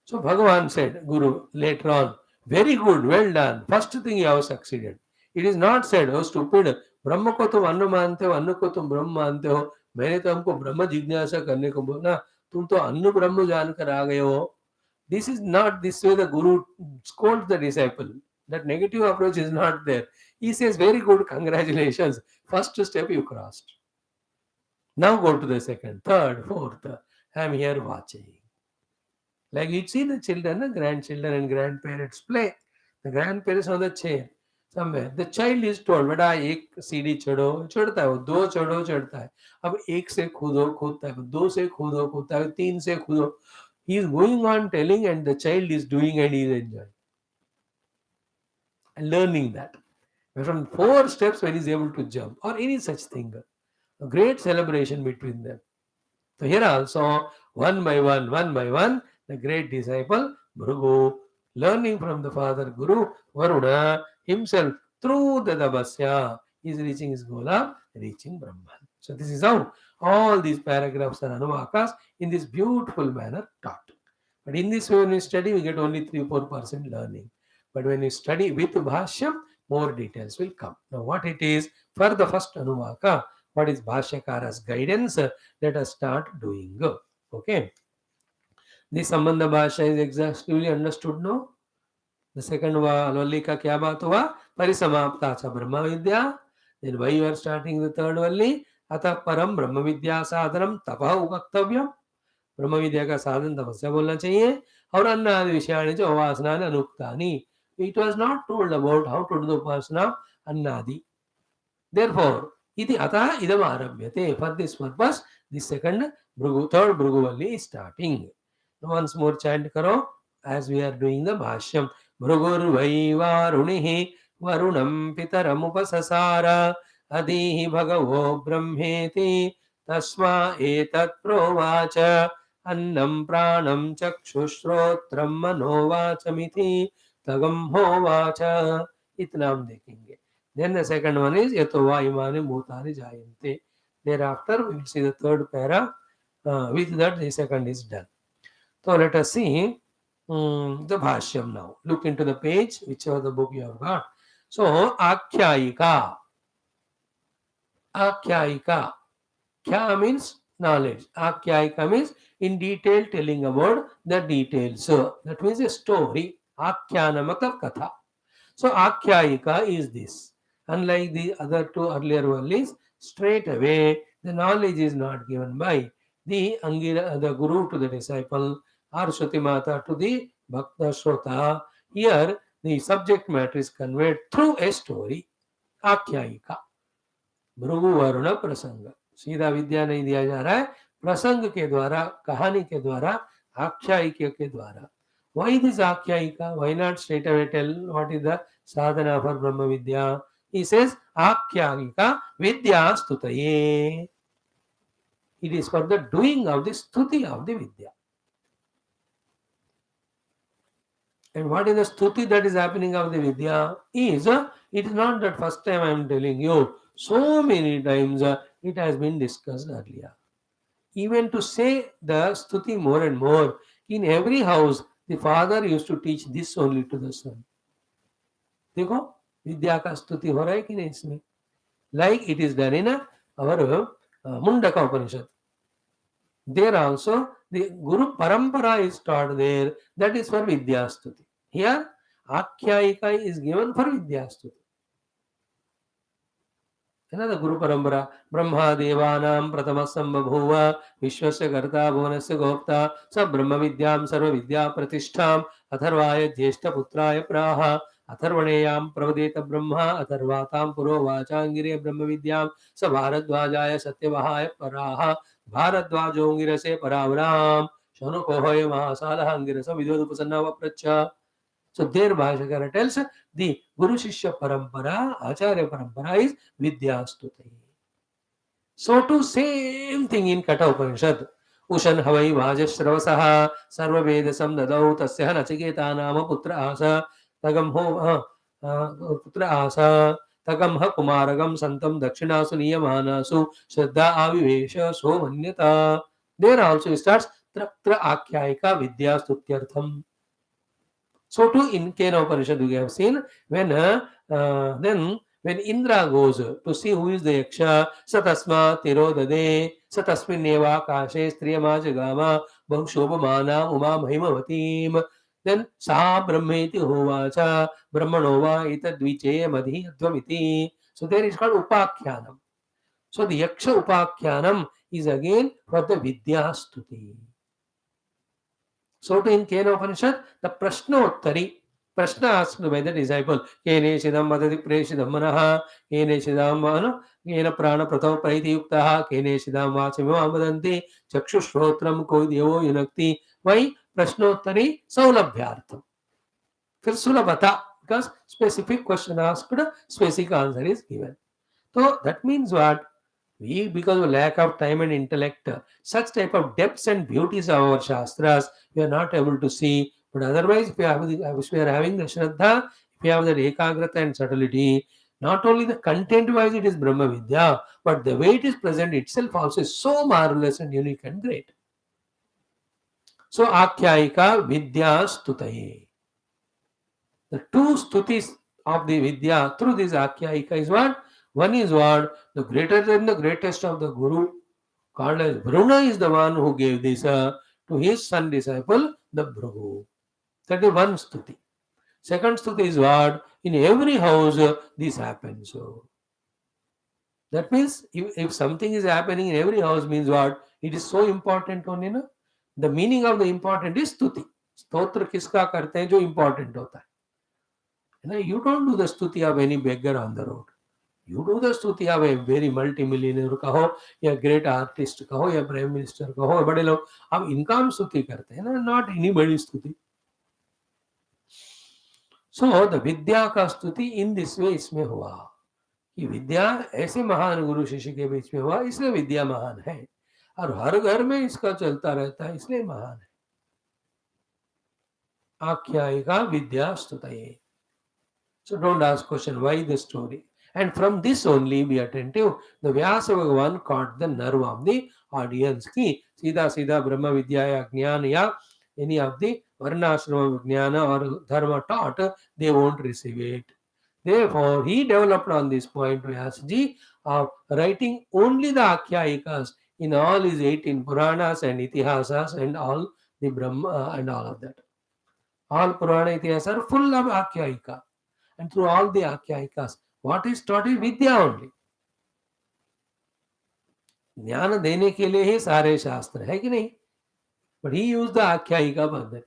So Bhagavan said, Guru, later on, very good, well done. First thing you have succeeded. It is not said, oh stupid, ब्रह्म को तुम अन्न मानते हो, अन्न को तुम ब्रह्म मानते हो, मैंने तो हमको ब्रह्म जिज्ञासा करने को बोला, तुम तो अन्न ब्रह्म जानकर आ गए हो. This is not this way the Guru scolds the disciple. That negative approach is not there. He says, very good, congratulations. First step you crossed. Now go to the second, third, fourth. I am here watching. Like you see the children, the grandchildren and grandparents play. The grandparents on the chair somewhere. The child is told, बेटा एक सीढ़ी चढ़ो, चढ़ता है वो, दो चढ़ो, चढ़ता है. अब एक से कूदो, कूदता है, दो से कूदो, कूदता है, तीन से कूदो. He is going on telling and the child is doing and he is enjoying. And learning that. From 4 steps when he is able to jump or any such thing. A great celebration between them. So here also, one by one, the great disciple, Bhrugu, learning from the father Guru, Varuna, himself, through the Bhashyam, is reaching his goal of reaching Brahman. So this is how all these paragraphs are anuvakas in this beautiful manner taught. But in this way, when we study, we get only 3-4% learning. But when we study with Bhashyam, more details will come. Now what it is, for the first anuvaka, what is Bhashyakara's guidance, let us start doing. Okay. The Sambandha Bhasha is exhaustively understood now. The second Valli ka kya baat hua? Parisamapta cha Brahma Vidya. Then why you are starting the third Valli? Atha param Brahma Vidya sadhanam tapah upakthavyam. ब्रह्म विद्या का साधन तपस्या बोलना चाहिए और अन्नादि विषयाणि च उपासनानि अनुक्तानि. It was not told about how to do the upasana annadi. Therefore, iti atah idam arabhyate. For this purpose, the second third Bhrugu Valli is starting. Now once more chant karo as we are doing the Bhashyam. Bhrugur vai varunihi varunam pitaram upasasara adihi bhagavo brahmeti tasma etat provacha अन्नं प्राणं चक्षुश्रोत्रं मनोवाचमिति तगम होवाच. इतना हम देखेंगे. Then the second one is यतो वा इमानि भूतानि जायन्ते. Thereafter we will see the third para. With that the second is done. So let us see the Bhashyam now. Look into the page, whichever the book you have got. So Akhyayika. Akhyayika. Kya means knowledge. Akhyayika means in detail telling about the details. So that means a story. Akhyana matlab katha. So Akhyayika is this. Unlike the other two earlier vallis, straight away the knowledge is not given by the the Guru to the disciple or Shruti Mata to the Bhakta Shrota. Here the subject matter is conveyed through a story. Akhyayika. Bhrigu Varun प्रसंग. सीधा विद्या नहीं दिया जा रहा है, प्रसंग के द्वारा, कहानी के द्वारा, आख्यायिका के द्वारा. Why this आख्यायिका? Why not straight away tell what is the sadhana for Brahma Vidya? He says आख्यायिका vidya stutaye. It is for the doing of the stuti of the vidya. And what is the stuti that is happening of the vidya? Is it is not that first time I am telling you. So many times it has been discussed earlier. Even to say the stuti more and more, in every house, the father used to teach this only to the son. देखो विद्या का स्तुति हो रहा है कि नहीं इसमें? Like it is done in our Mundaka Upanishad. There also the Guru Parampara is taught there. That is for Vidya Stuti. Here Akhyayika is given for Vidya Stuti. Another Guru Parampara. Brahma Devanam Pratamasam Babhuva Vishwasya Karta Bhuvanasya Gopta Sa Brahma Vidyam Sarva Vidya Pratishtham Atharvaya Jyeshta Putraya Praha Atharvaneyam Pravadeta Brahma Atharvatam Puro Vachangirya Brahma Vidyam Sa Bharadvajaya Satyavahaya Paraha Bharadvajongirase Paravram Shanukohoya Mahasalahangirasa Vidyodupasanna Vapracha. So there Bhashyakara tells the Guru Shishya Parampara, Acharya Parampara is Vidya Stuti. So too same thing in Kata Upanishad. Ushan Havai Vajashravasah Sarva Vedasam Dadau Tasya Nachiketa Nama Putra Asa Tagam Ho पुत्र आसा तगम कुमारगम संतम दक्षिणासु नियमानासु श्रद्धा आविवेश सोमन्यता. There also it starts त्र आख्यायिका विद्या स्तुत्यर्थम. So too in Kena Upanishad we have seen when then when Indra goes to see who is the Yaksha, Satasma Tirodade, Satasmineva Kashe Striyamajagama, Bhangshobhamana Uma Mahimavatim. Then Sa Brahmeti Hovacha, Brahmanova Itadviche Madhi Advamiti. So there is called Upakhyanam. So the Yaksha Upakhyanam is again for the Vidya Stuti. So to in Kena Upanishad, the Prashnottari, Prashna asked by the disciple, Kene Shidam Madadi Preshidam Manaha, Kene Shidam Kena Prana Pratava Praiti Yuktaha, Kene Shidam Vachimam Vadanti, Chakshu Shrotram Koi Devo Yunakti. Why? Prashnottari Saulabhyartham. फिर सुलभता, because specific question asked, specific answer is given. So that means what? We, because of lack of time and intellect, such type of depths and beauties of our Shastras, we are not able to see. But otherwise, if we are having the Shraddha, if we have the Ekagrata and subtlety, not only the content wise it is Brahma Vidya, but the way it is present itself also is so marvelous and unique and great. So, Akhyayika Vidya Stutaye. The two stutis of the Vidya through this Akhyayika is what? One is what? The greater than the greatest of the Guru, called as Vruna, is the one who gave this to his son disciple, the Bhrugu. That is one stuti. Second stuti is what? In every house this happens. So that means if something is happening in every house means what? It is so important only. Na? The meaning of the important is stuti. स्तोत्र किसका करते हैं जो important होता है. You don't do the stuti of any beggar on the road. You do the stuti of a very multimillionaire कहो या great artist कहो या prime minister कहो, बड़े लोग अब इनका हम स्तुति करते हैं ना, not anybody स्तुति. So the विद्या का स्तुति in this way इसमें हुआ कि विद्या ऐसे महान गुरु शिष्य के बीच में हुआ, इसलिए विद्या महान है और हर घर में इसका चलता रहता है, इसलिए महान है. आख्यायिका विद्या स्तुतये. So don't ask question why the story. And from this only be attentive. The Vyasa Bhagavan caught the nerve of the audience ki सीधा Brahma Vidya ya Jnana ya any of the Varnashrama Jnana or Dharma taught, they won't receive it. Therefore, he developed on this point Vyasaji of writing only the Akhyayikas in all his 18 Puranas and Itihasas and all the Brahma and all of that. All Purana Itihasas are full of Akhyayika. And through all the Akhyayikas, what is taught is Vidya only. ज्ञान देने के लिए ही सारे शास्त्र है कि नहीं. But he used the Akhyayika Paddhati.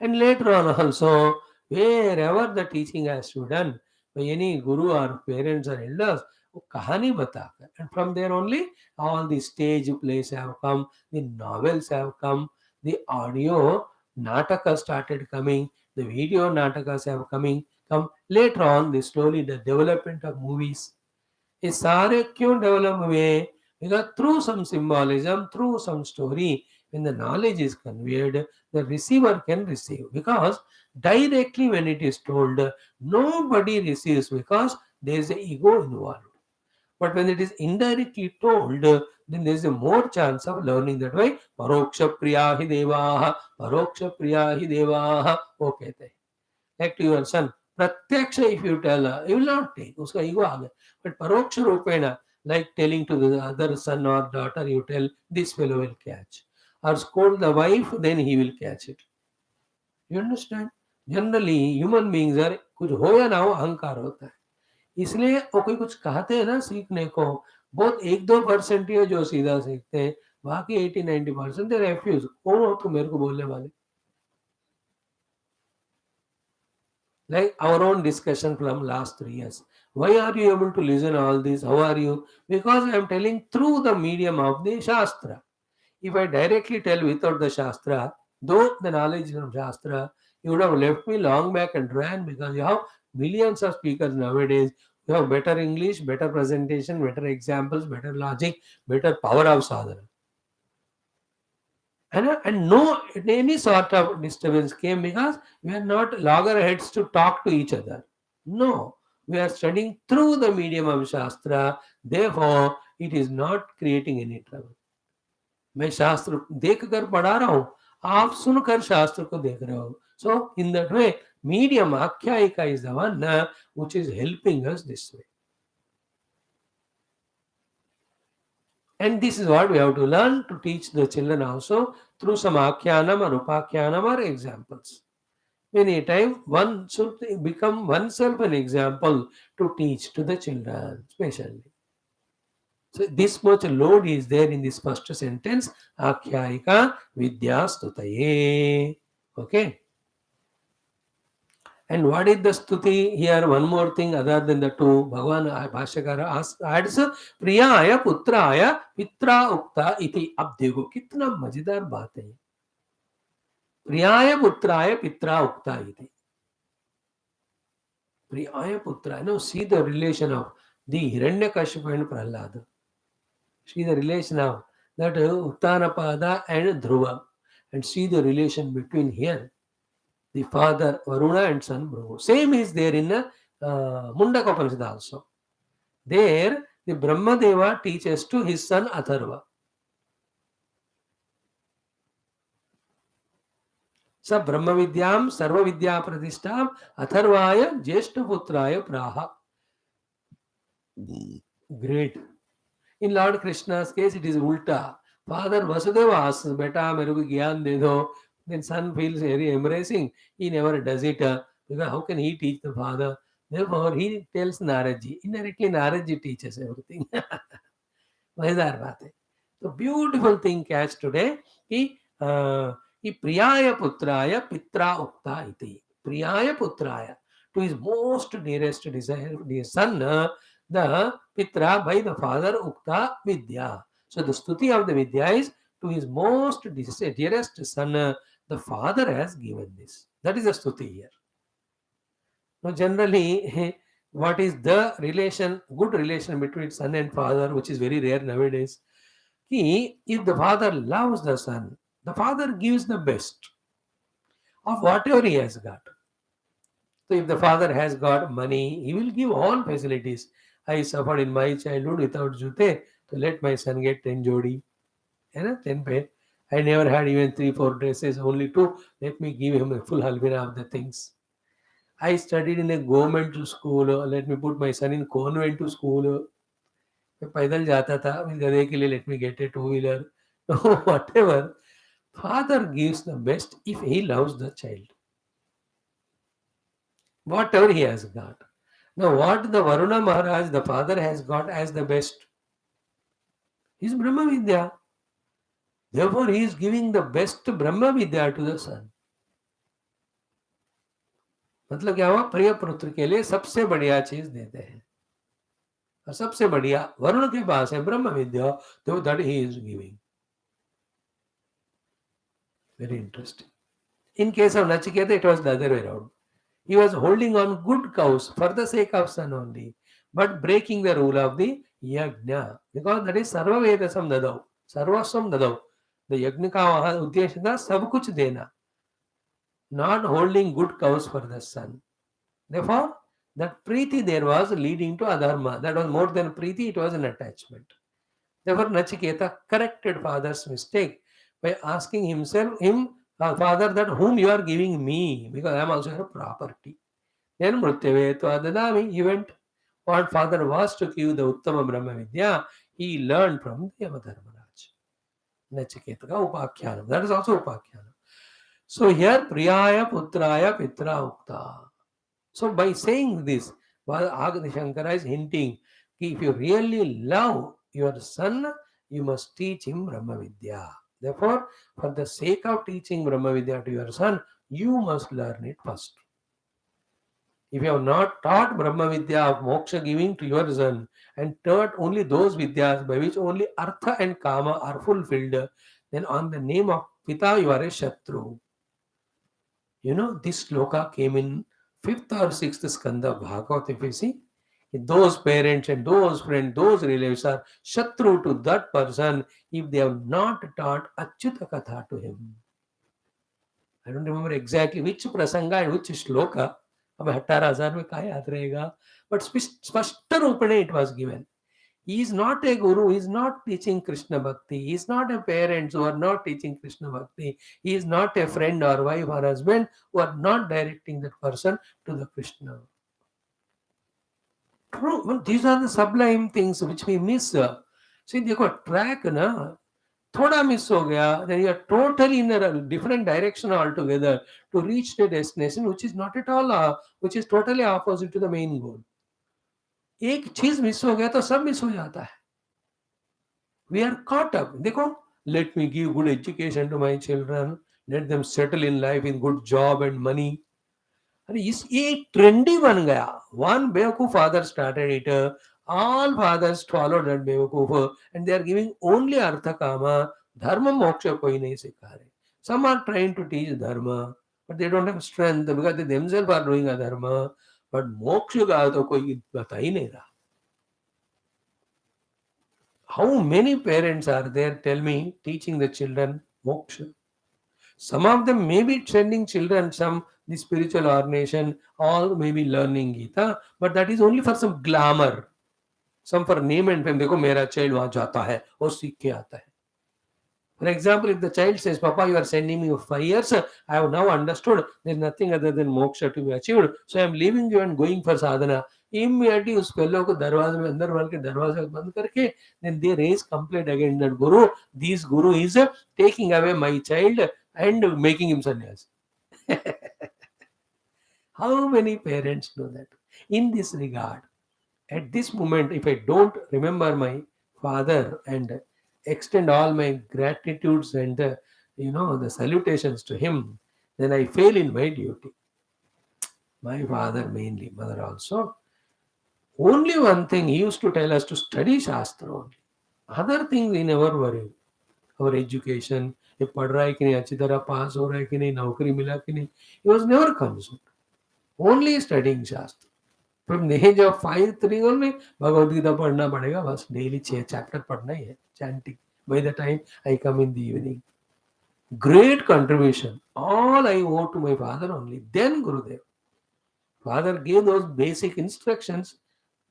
And later on also, wherever the teaching has to be done by any guru or parents or elders, वो कहानी बताकर. And from there only, all the stage plays have come, the novels have come, the audio Nataka started coming, the video Natakas have come later on, the slowly the development of movies. ये सारे क्यों develop हुए? Because through some symbolism, through some story, when the knowledge is conveyed, the receiver can receive. Because directly when it is told, nobody receives because there is an ego involved. But when it is indirectly told, then there is a more chance of learning that way. Paroksha priya hi devaha, paroksha priya hi devaha. Okay, like to your son. Pratyaksha, if you tell, he will not take. Uska ego aa gaya. But paroksha rupena, like telling to the other son or daughter, you tell, this fellow will catch. Or scold the wife, then he will catch it. You understand? Generally, human beings are, कुछ हो या ना हो अहंकार होता है. इसलिए वो कोई कुछ कहते हैं ना सीखने को, बहुत 1-2% ही है जो सीधा सीखते हैं, बाकी 80-90% दे रेफ्यूज. कौन हो तुम मेरे को बोलने वाले? Like our own discussion from last 3 years. Why are you able to listen all this? How are you? Because I am telling through the medium of the Shastra. If I directly tell without the Shastra, though the knowledge from Shastra, you would have left me long back and ran, because you have millions of speakers nowadays. You have better English, better presentation, better examples, better logic, better power of sadhana. And no any sort of disturbance came because we are not loggerheads to talk to each other. No, we are studying through the medium of Shastra. Therefore, it is not creating any trouble. मैं शास्त्र देख कर पढ़ा रहा हूं, आप सुनकर शास्त्र को देख रहे हो. So in that way, medium आख्यायिका is the one which is helping us this way. And this is what we have to learn to teach the children also through some akhyanam or upakhyanam or examples. Many times one should become oneself an example to teach to the children, especially. So this much load is there in this first sentence, Akhyayika Vidyastutaye. Okay. And what is the stuti here? One more thing other than the two. Bhagavan Bhashyakara adds Priyaya Putraya Pitra Ukta iti. अब देखो कितना मजेदार बात है. प्रियाय पुत्राय पित्रा उक्ता इति. Priyaya Putra. Now see the relation of the Hiranyakashipu and Prahlada. See the relation of that Uttanapada and Dhruva. And see the relation between here, the father Varuna and son Bhrugu. Same is there in Mundaka Upanishad also. There, the Brahmadeva teaches to his son Atharva. स ब्रह्म विद्याम सर्व विद्या प्रतिष्ठाम अथर्वाय ज्येष्ठ पुत्राय प्राह. Great. In Lord Krishna's case, it is ulta. Father Vasudeva asks, Beta, मेरे को ज्ञान दे दो. Then son feels very embarrassing. He never does it. Because how can he teach the father? Therefore, he tells Naradji. Indirectly, Naradji teaches everything. मजेदार बात है. तो beautiful thing catch today कि प्रियाय पुत्राय पित्रा उक्ता इति. प्रियाय पुत्राय, to his most nearest desire, dear son, the pitra by the father ukta vidya. So the stuti of the vidya is to his most dearest son, the father has given this. That is the stuti here. Now generally, what is the relation, good relation between son and father, which is very rare nowadays? If the father loves the son, the father gives the best of whatever he has got. So if the father has got money, he will give all facilities. I suffered in my childhood without jute, so let my son get 10 jodi, 10 pair. I never had even 3-4 dresses, only 2. Let me give him a full halvina of the things. I studied in a government school. Let me put my son in convent to school. मैं पैदल जाता था, गधे के लिए let me get a 2-wheeler. Whatever. Father gives the best if he loves the child. Whatever he has got. Now, what the Varuna Maharaj, the father, has got as the best is Brahma Vidya. Therefore, he is giving the best Brahma Vidya to the son. मतलब क्या हुआ? प्रिय पुत्र के लिए सबसे बढ़िया चीज देते हैं. और सबसे बढ़िया वरुण के पास है ब्रह्म विद्या, तो that he is giving. Very interesting. In case of Nachiketa, it was the other way around. He was holding on good cows for the sake of son only, but breaking the rule of the yajna, because that is sarva vedasam dadau, sarvasvam dadau. The yajna का वहाँ उद्देश्य था सब कुछ देना, not holding good cows for the son. Therefore, that preeti there was leading to adharma. That was more than preeti; it was an attachment. Therefore, Nachiketa corrected father's mistake by asking him, father, that whom you are giving me, because I am also your property. Then Mrutyave Tvadadami, he went. What father was to give the Uttama Brahma Vidya, he learned from the Yamadharmaraj. Nachiketa ka Upakhyanam. That is also Upakhyanam. So here, Priyaya Putraya Pitra Ukta. So by saying this, Shankara is hinting, if you really love your son, you must teach him Brahma Vidya. Therefore, for the sake of teaching Brahma Vidya to your son, you must learn it first. If you have not taught Brahma Vidya of moksha giving to your son and taught only those vidyas by which only artha and kama are fulfilled, then on the name of Pita you are a Shatru. You know, this sloka came in 5th or 6th skanda of Bhagavad, if you see. Those parents and those friends, those relatives are Shatru to that person if they have not taught Achyuta Katha to him. I don't remember exactly which prasanga and which shloka, हमें 18,000 में क्या याद रहेगा? But स्पष्ट रूपेण it was given. He is not a guru, he is not teaching Krishna Bhakti, he is not a parents who are not teaching Krishna Bhakti, he is not a friend or wife or husband who are not directing that person to the Krishna. True, well, these are the sublime things which we miss. See, देखो track ना थोड़ा miss हो गया, then you are totally in a different direction altogether to reach the destination which is not at all, which is totally opposite to the main goal. एक चीज miss हो गया तो सब मिस हो जाता है. We are caught up. देखो, let me give good education to my children, let them settle in life in good job and money. अरे इस ये ट्रेंडी बन गया. One बेवकूफ father started it. All fathers followed that बेवकूफ and they are giving only अर्थ कामा. धर्म मोक्ष कोई नहीं सिखा रहे. Some are trying to teach dharma, but they don't have strength because they themselves are doing adharma. But मोक्ष का तो कोई बता ही नहीं रहा. How many parents are there, tell me, teaching the children moksha? Some of them may be sending children some the spiritual ordination or maybe learning Gita, but that is only for some glamour, some for name and fame. देखो मेरा child वहाँ जाता है और सीख के आता है. For example, if the child says, Papa, you are sending me for 5 years, I have now understood there is nothing other than moksha to be achieved, so I am leaving you and going for sadhana. Immediately उस fellow को दरवाजे में अंदर वाल के दरवाजा बंद करके then they raise complaint against that guru. This guru is taking away my child and making him sannyas. How many parents do that? In this regard, at this moment, if I don't remember my father and extend all my gratitudes and the salutations to him, then I fail in my duty. My father mainly, mother also. Only one thing he used to tell us to study Shastra only. Other things we never worry. Our education, ये पढ़ रहा है कि नहीं, अच्छी तरह पास हो रहा है कि नहीं, नौकरी मिला कि नहीं. He was never concerned. Only studying Shastra. From the age of 5, 3 only, Bhagavad Gita पढ़ना पड़ेगा बस. डेली 6 चैप्टर पढ़ना ही है. Chanting. By the time I come in the evening. Great contribution. All I owe to my father only. Then Gurudev. Father gave those basic instructions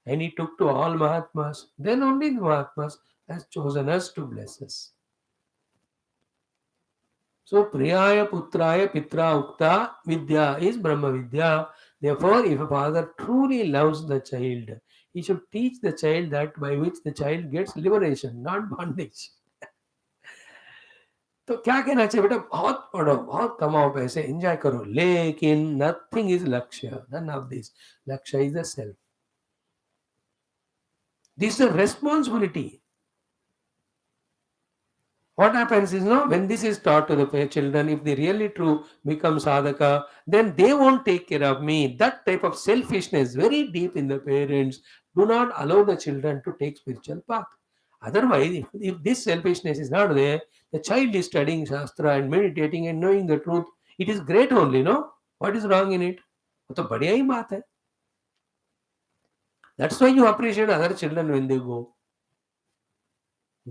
and he took to all Mahatmas. Then only the Mahatmas has chosen us to bless us. So Priyaya Putraya Pitra Ukta Vidya is Brahma Vidya. Therefore, if a father truly loves the child, he should teach the child that by which the child gets liberation, not bondage. तो क्या कहना चाहिए बेटा, बहुत पढ़ो, बहुत कमाओ पैसे, एंजॉय करो, लेकिन नथिंग इज लक्ष्य. None of this. लक्ष्य is the self. This is responsibility. What happens is, no, when this is taught to the children, if they really true become sadhaka, then they won't take care of me. That type of selfishness, very deep in the parents, do not allow the children to take spiritual path. Otherwise, if this selfishness is not there, the child is studying Shastra and meditating and knowing the truth. It is great only, no? What is wrong in it? वो तो बढ़िया ही बात है. That's why you appreciate other children when they go.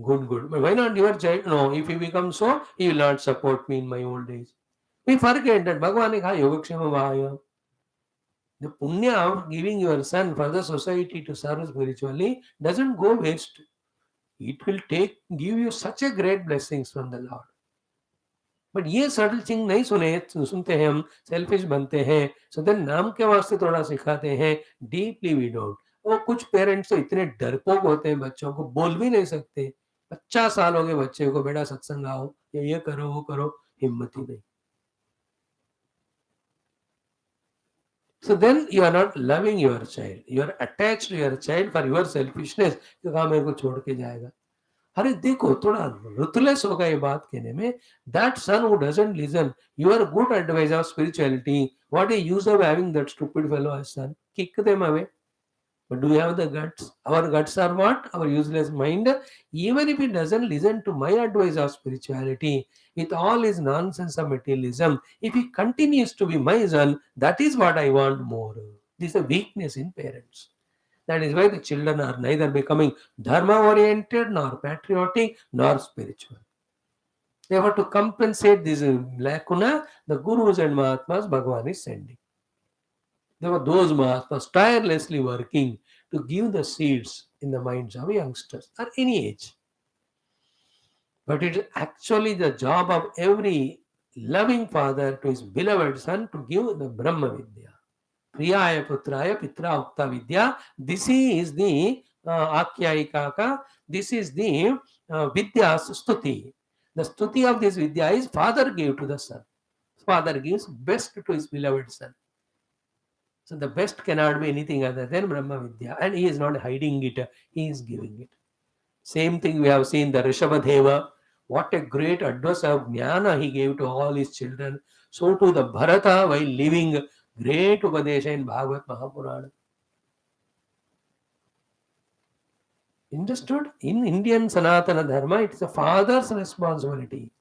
Good, good. But why not your child? No, if he becomes so, he will not support me in my old age. We forget that Bhagavan ne kaha yogakshema vahaya. The punya of giving your son for the society to serve spiritually doesn't go waste. It will give you such a great blessings from the Lord. But ये subtle thing नहीं सुनते हैं हम, selfish बनते हैं. So then नाम के वास्ते थोड़ा सिखाते हैं, डीपली वी डोंट. और कुछ पेरेंट्स तो इतने डरपोक होते हैं, बच्चों को बोल भी नहीं सकते. 50 साल हो गए बच्चे को, बेटा सत्संग आओ, ये करो वो करो, हिम्मत ही नहीं. So then you are not loving your child. You are attached to your child for your selfishness. कि कहा मेरे को छोड़ के जाएगा. अरे देखो, थोड़ा रुथलेस होगा ये बात कहने में. That son who doesn't listen, you are good advice of spirituality. What a use of having that stupid fellow as son? Kick them away. But do you have the guts? Our guts are what? Our useless mind. Even if he doesn't listen to my advice of spirituality, with all his nonsense of materialism, if he continues to be my son, that is what I want more. This is a weakness in parents. That is why the children are neither becoming dharma oriented, nor patriotic, nor spiritual. Therefore, to compensate this lacuna, the gurus and mahatmas Bhagavan is sending. There were those masters tirelessly working to give the seeds in the minds of youngsters at any age. But it is actually the job of every loving father to his beloved son to give the Brahma Vidya. Priyaya Putraya Pitra Ukta Vidya. This is the Akyayikaka. This is the Vidya's Stuti. The Stuti of this Vidya is father gave to the son. Father gives best to his beloved son. So the best cannot be anything other than Brahma Vidya. And he is not hiding it, he is giving it. Same thing we have seen the Rishabhadeva. What a great advice of Jnana he gave to all his children. So to the Bharata while living, great Upadesha in Bhagavad Mahapurana. Understood? In Indian Sanatana Dharma, it is a father's responsibility.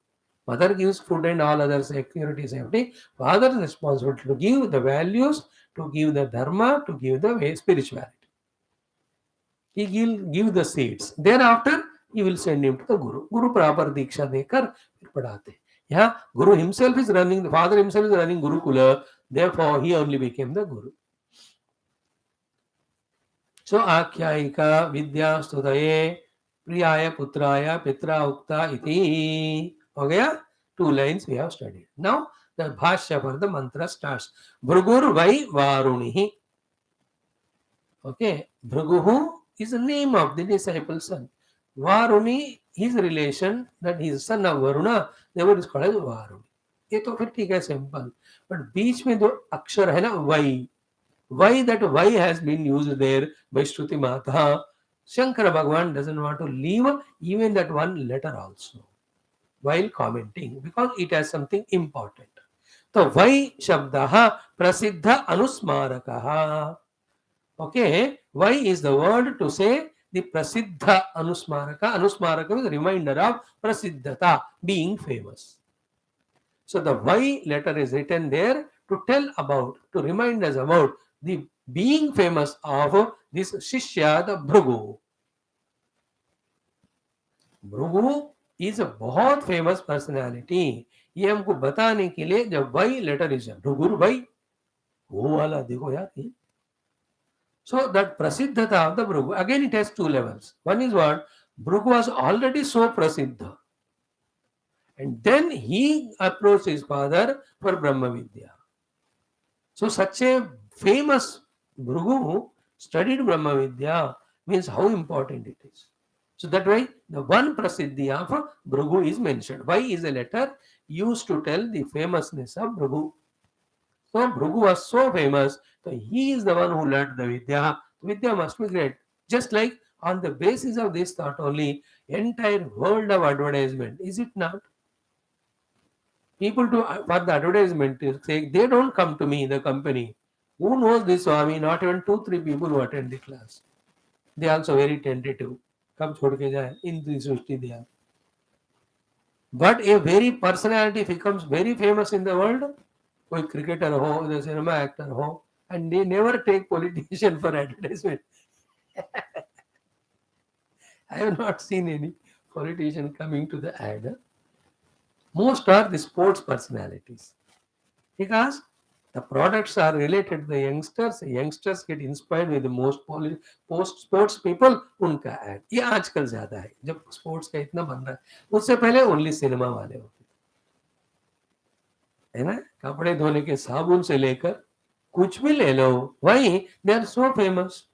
Mother gives food and all other security, safety. Father's responsibility to give the values, to give the dharma, to give the way spirituality. He will give the seeds. Thereafter, he will send him to the Guru. Guru proper diksha dekar फिर पढ़ाते. Yeah, Guru himself is running, the father himself is running Gurukula. Therefore, he only became the Guru. So, Akhyayika Vidya Studaye Priyaya Putraya Pitra Ukta Iti. Okay, 2 lines we have studied. Now, the Bhashya for the mantra starts. Bhrugur Vai Varunihi. Okay, Bhrugu is the name of the disciple's son. Varuni, his relation, that he is son of Varuna, therefore is called as Varuni. ये तो फिर ठीक है simple, but बीच में जो अक्षर है ना Y, why that why has been used there by Shruti Mata. Shankara Bhagavan doesn't want to leave even that one letter also while commenting because it has something important. So why shabdaha prasiddha anusmarakaha. Okay, why is the word to say the prasiddha anusmaraka. Anusmaraka is a reminder of prasiddhata, being famous. So the why letter is written there to tell about, to remind us about the being famous of this Shishya, the Bhrugu. Bhrugu is a बहुत famous personality. ये हमको बताने के लिए जब why letter is भृगुर why वो वाला देखो यार. So that prasiddhata of the Bhrugu, again it has 2 levels. One is what? Bhrugu was already so prasiddha. And then he approached his father for Brahma Vidya. So such a famous Bhrugu studied Brahma Vidya means how important it is. So that way the one prasiddhi of Bhrugu is mentioned. Why is a letter used to tell the famousness of Bhrugu. So Bhrugu was so famous, so he is the one who learned the Vidya. Vidya must be great. Just like on the basis of this thought only, entire world of advertisement, is it not? People to for the advertisement say they don't come to me, the company. Who knows this Swami? Not even 2-3 people who attend the class. They are also very tentative. Come chhod ke jaye. In the Srishti they are. But a very personality becomes very famous in the world. कोई cricketer हो, the cinema actor हो, and they never take politician for advertisement. I have not seen any politician coming to the ad. Most are the sports personalities because the products are related to the youngsters. Youngsters get inspired with the post sports people. उनका ad ये आजकल ज्यादा है जब sports का इतना बन रहा है. उससे पहले only cinema वाले होते है ना. कपड़े धोने के साबुन से लेकर कुछ भी ले लो. Why? They are so famous.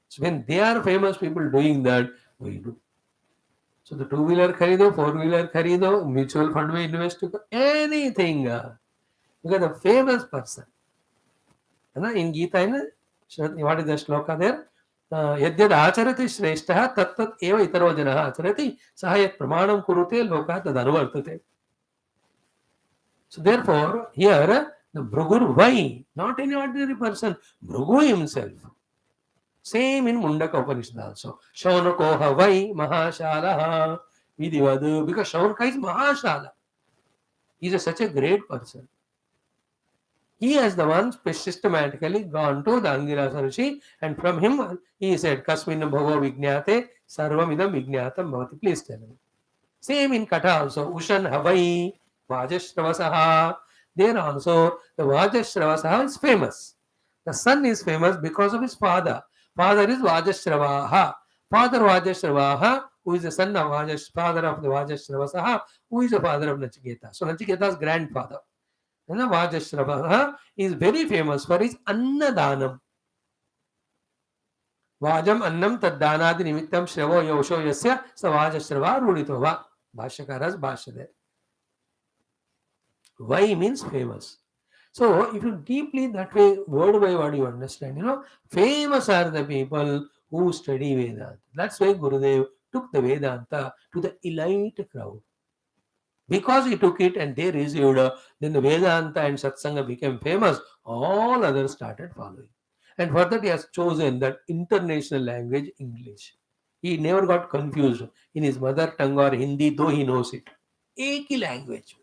So when they are famous people doing that, we do. So the 2-wheeler खरीदो, 4-wheeler खरीदो, म्यूचुअल फंड में इन्वेस्ट करो, anything because a famous person है ना. इन गीता है ना, what is the shloka there? यद्यद् आचरति श्रेष्ठः तत्तत् एव इतरो जनः आचरति सः यत् प्रमाणं कुरुते लोकः तदनुवर्तते. So therefore here the Bhrugur, why? Not any ordinary person, Bhrugu himself. Same in Mundaka Upanishad also. Shaunakoha vai mahashalaha vidivadu, because Shaunaka is Mahashala. He is such a great person. He has the one systematically gone to the Angirasa Rishi, and from him he said, Kasmin bhavo vijnate sarvam idam vijnatam bhavati. Please tell me. Same in Katha also. Ushan havai Vajashravasaha. There also the Vajashravasaha is famous. The son is famous because of his father. Father is Vajashravaha. Father Vajashravaha, who is the son of father of the Vajashravasaha, who is the father of Nachiketa. So Nachiketa's grandfather. And the Vajashravaha is very famous for his Annadanam. Vajam Annam Taddanadi Nimittam Shravo Yosho Yasya Savajashrava Ruditova. Bhashyakara's Bhashya there. Why means famous. So if you deeply that way, word by word, you understand, famous are the people who study Vedanta. That's why Gurudev took the Vedanta to the elite crowd. Because he took it and they received, then the Vedanta and Satsanga became famous, all others started following. And for that he has chosen that international language, English. He never got confused in his mother tongue or Hindi, though he knows it. एक ही language,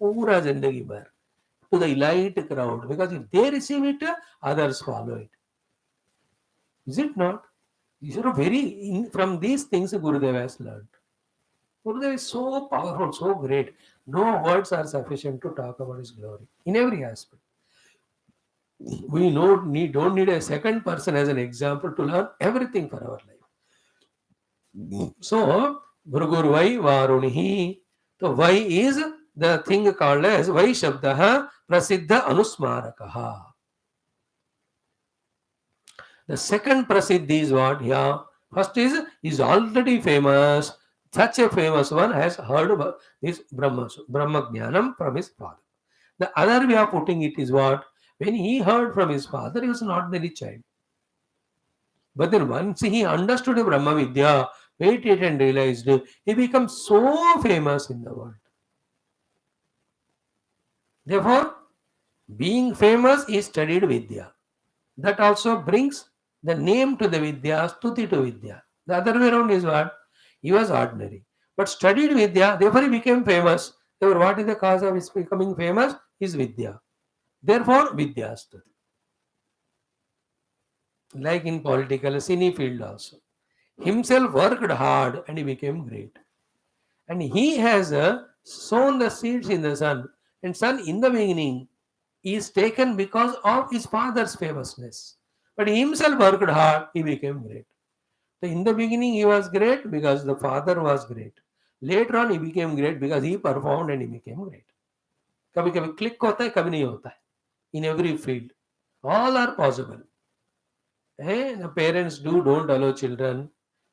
पूरा जिंदगी भर to the elite crowd, because if they receive it, others follow it. Is it not? These are from these things Gurudev has learned. Gurudev is so powerful, so great. No words are sufficient to talk about his glory in every aspect. We don't need a second person as an example to learn everything for our life. So, Bhrugur Vai Varunihi. So, Vai is the thing called as Vai Shabdaha Prasiddha Anusmarakaha. The second Prasiddhi is what? Yeah. First is already famous. Such a famous one has heard about this Brahma Jnanam from his father. The other way of putting it is what? When he heard from his father, he was an ordinary child. But then once he understood Brahma Vidya, waited and realized, he becomes so famous in the world. Therefore, being famous is studied Vidya. That also brings the name to the Vidya, Stuti to Vidya. The other way around is what? He was ordinary. But studied Vidya, therefore he became famous. Therefore, what is the cause of his becoming famous? Is Vidya. Therefore, Vidya Stuti. Like in political, cine field also. Himself worked hard and he became great. And he has sown the seeds in the sun. And sun in the beginning is taken because of his father's famousness. But he himself worked hard, he became great. So in the beginning he was great because the father was great. Later on he became great because he performed and he became great. कभी कभी click होता है, कभी नहीं होता है. In every field, all are possible. The parents don't allow children.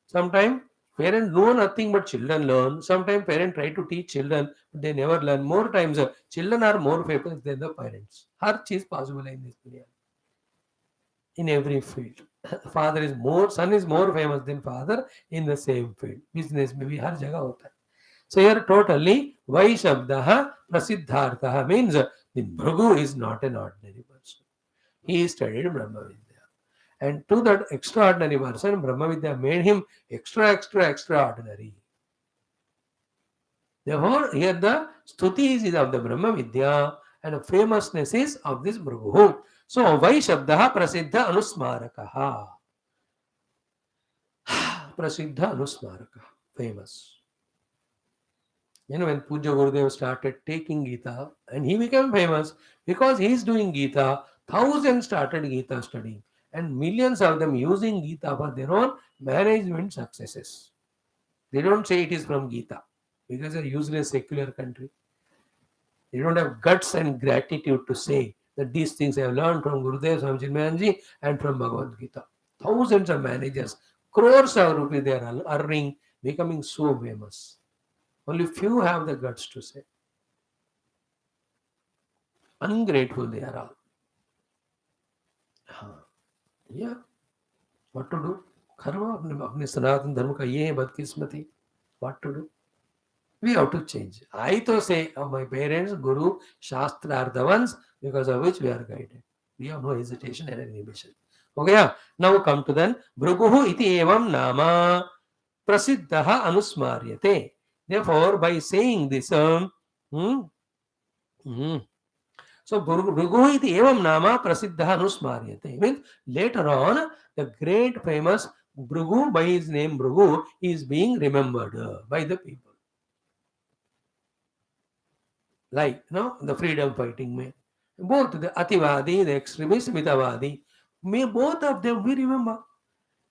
Sometimes parents know nothing but children learn. Sometimes parents try to teach children, but they never learn. More times, children are more famous than the parents. हर चीज possible है in this dunya. In every field, son is more famous than father in the same field. Business में भी हर जगह होता है. So here totally Vai Shabdaha Prasiddharthaha means the Bhrugu is not an ordinary person. He studied Brahma Vidya. And to that extraordinary person, Brahma Vidya made him extraordinary. Therefore, here the stuti is of the Brahma Vidya and the famousness is of this Bhrugu. So, Vai Shabdaha Prasiddha Anusmarakaha. Prasiddha Anusmarakaha. Famous. When Puja Gurudev started taking Gita and he became famous because he is doing Gita, thousands started Gita studying and millions of them using Gita for their own management successes. They don't say it is from Gita because they are useless secular country. They don't have guts and gratitude to say that these things I have learned from Gurudev Swami Chinmayanji and from Bhagavad Gita. Thousands of managers, crores of rupees they are earning, becoming so famous. Only few have the guts to say. Ungrateful they are all. Yeah. What to do? Karma, अपने सनातन धर्म का ये है बदकिस्मती. What to do? We have to change. I to say of my parents, Guru, Shastra are the ones because of which we are guided. We have no hesitation and inhibition. Okay, yeah. Now come to then Bhruguhu iti evam nama prasiddhaha anusmaryate. Therefore, by saying this, so Bhrugu iti evam nama prasiddhaha anusmaryate means later on the great famous Bhrugu, by his name Bhrugu, is being remembered by the people. Like the freedom fighting man. Both the Ativadi, the extremist Mitavadi, may both of them we remember.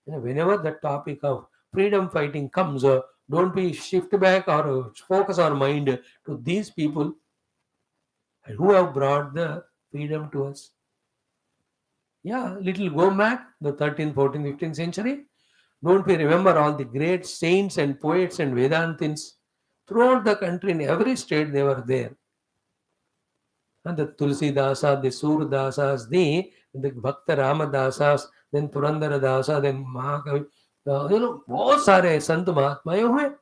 Whenever the topic of freedom fighting comes, don't we shift back or focus our mind to these people who have brought the freedom to us. Yeah, little go back, the 13th, 14th, 15th century. Don't we remember all the great saints and poets and Vedantins throughout the country, in every state they were there. And the Tulsi Dasa, the Sur Dasas, the Bhakta Ramadasas, then Purandara Dasa, then Mahakavi. बहुत सारे संत महात्माएं हुए.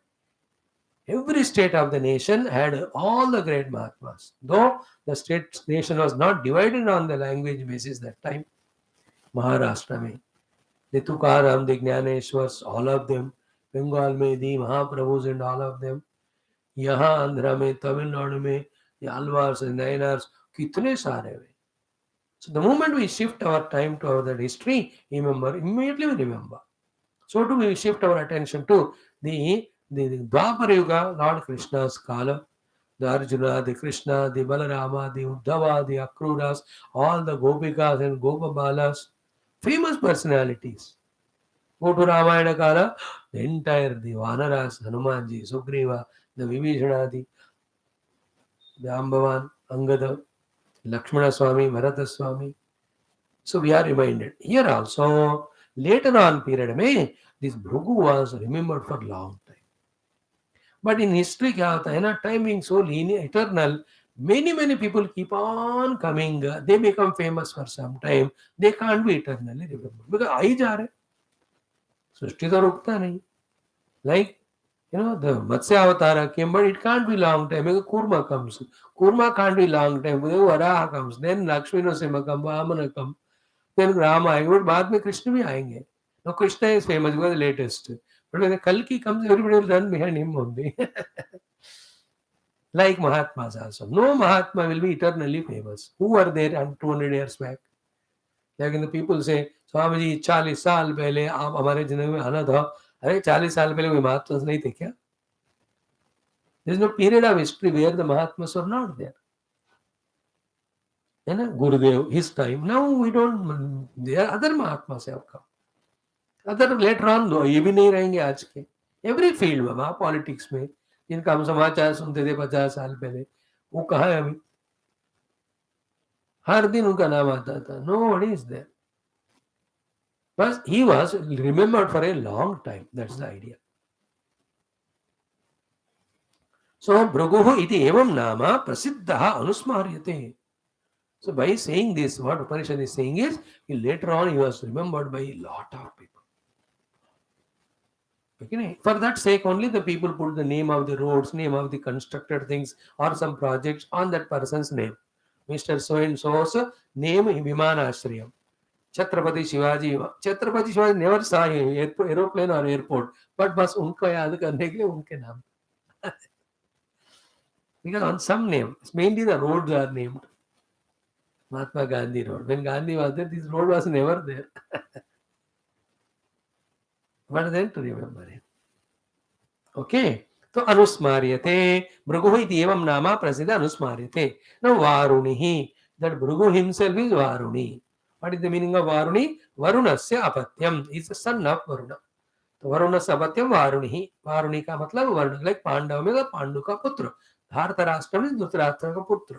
Every state of the nation had all the great Mahatmas. Though the state nation was not divided on the language basis that time. Maharashtra में the Tukaram, the Jnaneshwars, all of them. Bengal में the Mahaprabhus and all of them. यहाँ आंध्रा में, तमिलनाडु में, the Alvars and Nayanars, कितने सारे हुए. So the moment we shift our time to our that history, remember, immediately we remember. So do we shift our attention to the Dwapara Yuga, Lord Krishna's Kala, the Arjuna, the Krishna, the Balarama, the Uddhava, the Akruras, all the Gopikas and Gopabalas, famous personalities. Go to Ramayana Kala, the entire the Vanaras, Hanumanji, Sugriva, the Vibhishana, the Ambavan, Angada, Lakshmana Swami, Bharata Swami. So we are reminded. Here also, later on period में, this Bhrugu was remembered for long time. But in history क्या होता है ना, time being so linear, eternal, many people keep on coming. They become famous for some time. They can't be eternally remembered. Because आ ही जा रहे. सृष्टि तो रुकता नहीं. Like, the Matsya Avatara came, but it can't be long time. Because Kurma comes. Kurma can't be long time. Because Varaha comes. Then Lakshmi Nrsimha comes. Vamana comes. Then Rama आएंगे, but बाद में कृष्ण भी आएंगे. Now Krishna is famous because the latest. But when the Kalki comes, everybody will run behind him only. Like Mahatmas also. No Mahatma will be eternally famous. Who were there 200 years back? Like the people say, Swami ji 40 साल पहले आप हमारे जन्म में आना था. अरे 40 साल पहले कोई महात्मा नहीं थे क्या? There is no period of history where the Mahatmas were not there. Gurudev, his time. Now we don't, there are other Mahatmas have come. Other later on, ये भी नहीं रहेंगे आज के. Every field में, वहाँ पॉलिटिक्स में, जिनका हम समाचार सुनते थे 50 साल पहले, वो कहाँ है अभी? हर दिन उनका नाम आता था. Nobody is there. But he was remembered for a long time. That's the idea. So, Bhruguhu iti evam nama prasiddha anusmaryate. So, by saying this, what Upanishad is saying is, later on he was remembered by a lot of people. Okay? For that sake, only the people put the name of the roads, name of the constructed things, or some projects on that person's name. Mr. So and so's name Vimanashriyam. Chhatrapati Shivaji never saw aeroplane or airport, but बस उनको याद करने के लिए उनके नाम. Because on some name, mainly the roads are named. Mahatma Gandhi Road. When Gandhi was there, this road was never there. But then to remember him. Okay. So Anusmaryate. Bhrugu iti evam nama prasiddha Anusmaryate. Now Varunihi. That Bhrugu himself is Varuni. What is the meaning of Varuni? Varunasya apatyam. He is the son of Varuna. तो वरुण से अपत्यम वारुणी. वारुणी का मतलब Varun, like Pandav में पांडु का पुत्र. धारतराष्ट्र में धृतराष्ट्र का पुत्र.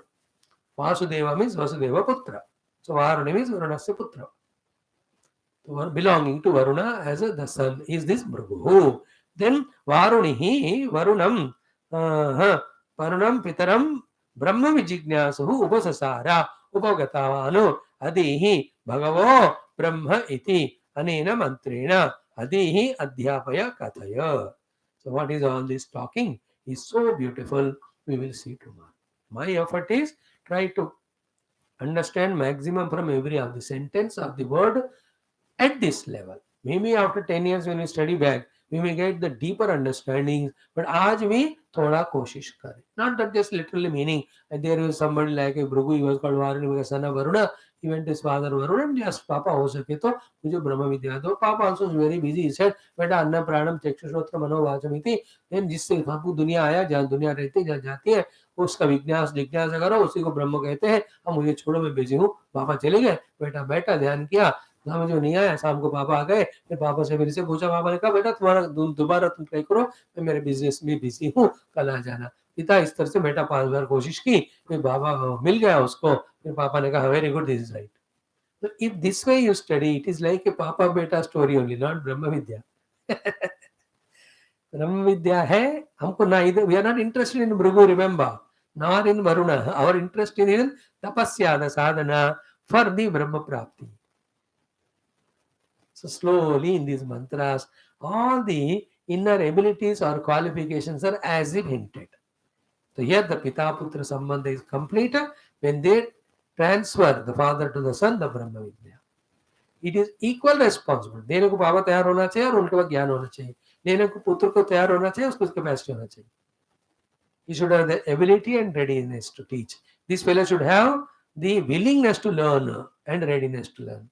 वासुदेव means वसुदेव पुत्र. So Varuni means Varunasya putra. So belonging to Varuna as the son is this Bhrugu. Then Varunihi Varunam Varunam Pitaram Brahma Vijignyasuhu Upasasara Upagatavanu Adihi Bhagavo Brahma iti Anena Mantrena Adihi Adhyapaya Kathaya. So what is all this talking is so beautiful. We will see tomorrow. My effort is try to understand maximum from every of the sentence of the word at this level. Maybe after 10 years when we study back, we may get the deeper understandings. But आज भी थोड़ा कोशिश करें. Not that just literally meaning. And there was somebody like a Bhrugu, he was called Varuni because son of Varuna. He went to his father Varuna and asked, Papa, हो सके तो मुझे ब्रह्म विद्या दो. Papa also was very busy. He said, बेटा अन्न प्राणम चक्षुश्रोत्र मनोवाचमिति. Then जिससे बापू दुनिया आया, जहाँ दुनिया रहती है, जहाँ जाती है, उसका विज्ञास जिज्ञासा करो, उसी को ब्रह्म कहते हैं. अब मुझे छोड़ो, मैं बिजी हूँ. पापा चले गए, बेटा बैठा ध्यान किया, समझ में नहीं आया. शाम को पापा आ गए, फिर पापा से फिर से पूछा. पापा ने कहा, बेटा तुम्हारा दोबारा तुम ट्राई करो, मैं मेरे बिजनेस में बिजी हूँ, कल आ जाना. पिता इस तरह से बेटा 5 बार कोशिश की, फिर बाबा मिल गया उसको. फिर पापा ने कहा, very good, this is right. So if this way you study, it is like a papa beta story only, not Brahma Vidya. Brahma Vidya hai, humko na either, we are not interested in Bhrugu, remember, nor in Varuna. Our interest is in tapasya, the sadhana for the Brahma Prapti. So slowly in these mantras, all the inner abilities or qualifications are as if hinted. So here the Pita Putra Sambandha is complete when they transfer the father to the son, the Brahma Vidya. It is equal responsibility. देने को बाबा तैयार होना चाहिए और उनके पास ज्ञान होना चाहिए. लेने को पुत्र को तैयार होना चाहिए, उसको कैपेसिटी होना चाहिए. He should have the ability and readiness to teach. This fellow should have the willingness to learn and readiness to learn.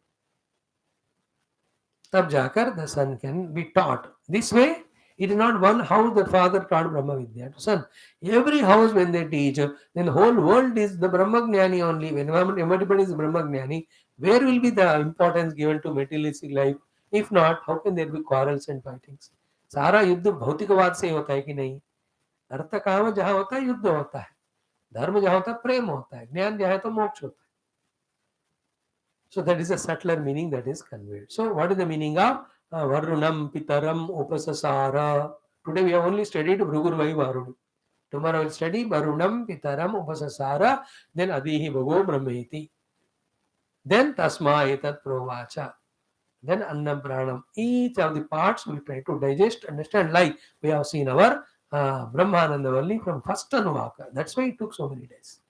तब जाकर the son can be taught. This way, it is not one house that father taught Brahma Vidya to son. Every house when they teach, then the whole world is the Brahma Jnani only. When everybody is Brahma Jnani, where will be the importance given to materialistic life? If not, how can there be quarrels and fightings? सारा युद्ध भौतिकवाद से ही होता है कि नहीं? अर्थ काम जहाँ होता है युद्ध होता है, धर्म जहाँ होता है प्रेम होता है, ज्ञान जहाँ है तो मोक्ष होता है. So that is a subtler meaning that is conveyed. So what is the meaning of Varunam Pitaram Upasasara? Today we have only studied Bhrugurvai Varuni. Tomorrow we'll study Varunam Pitaram Upasasara, then Adihi Bhago Brahmeti. Then Tasma Etat Provacha. Then Annam Pranam. Each of the parts we try to digest, understand, like we have seen our Brahmananda Valli from first Anuvaka. That's why it took so many days.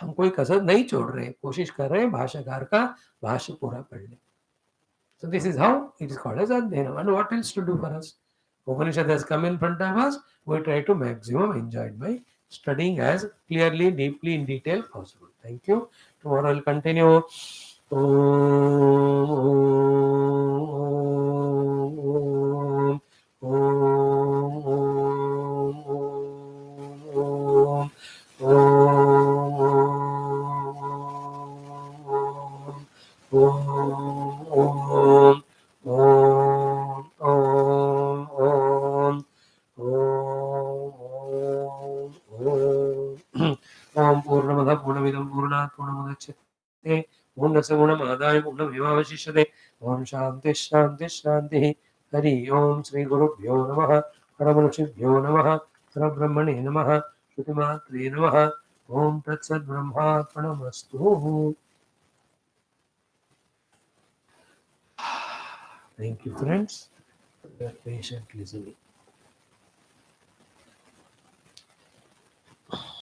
हम कोई कसर नहीं छोड़ रहे, कोशिश कर रहे हैं भाष्यकार का भाष्य पूरा पढ़ने. So this is how it is called as Adhyayana. And what else to do for us? Upanishad has come in front of us. We try to maximum enjoy it by studying as clearly, deeply, in detail possible. Thank you. Tomorrow I'll continue. Om, Om, Om, Om, Om Purnamada Purnamidam Purnat Purnamudachyate Purnasa Gunamadaya Purnamevavashishyate Om Shanti Shanti Shanti Hari Om Sri Gurubhyo Namaha Paramanushibhyo Namaha Parabrahmane Namaha Shrutimatre Namaha Om Tatsad Brahmarpanamastu. Thank you, friends, for your patient listening.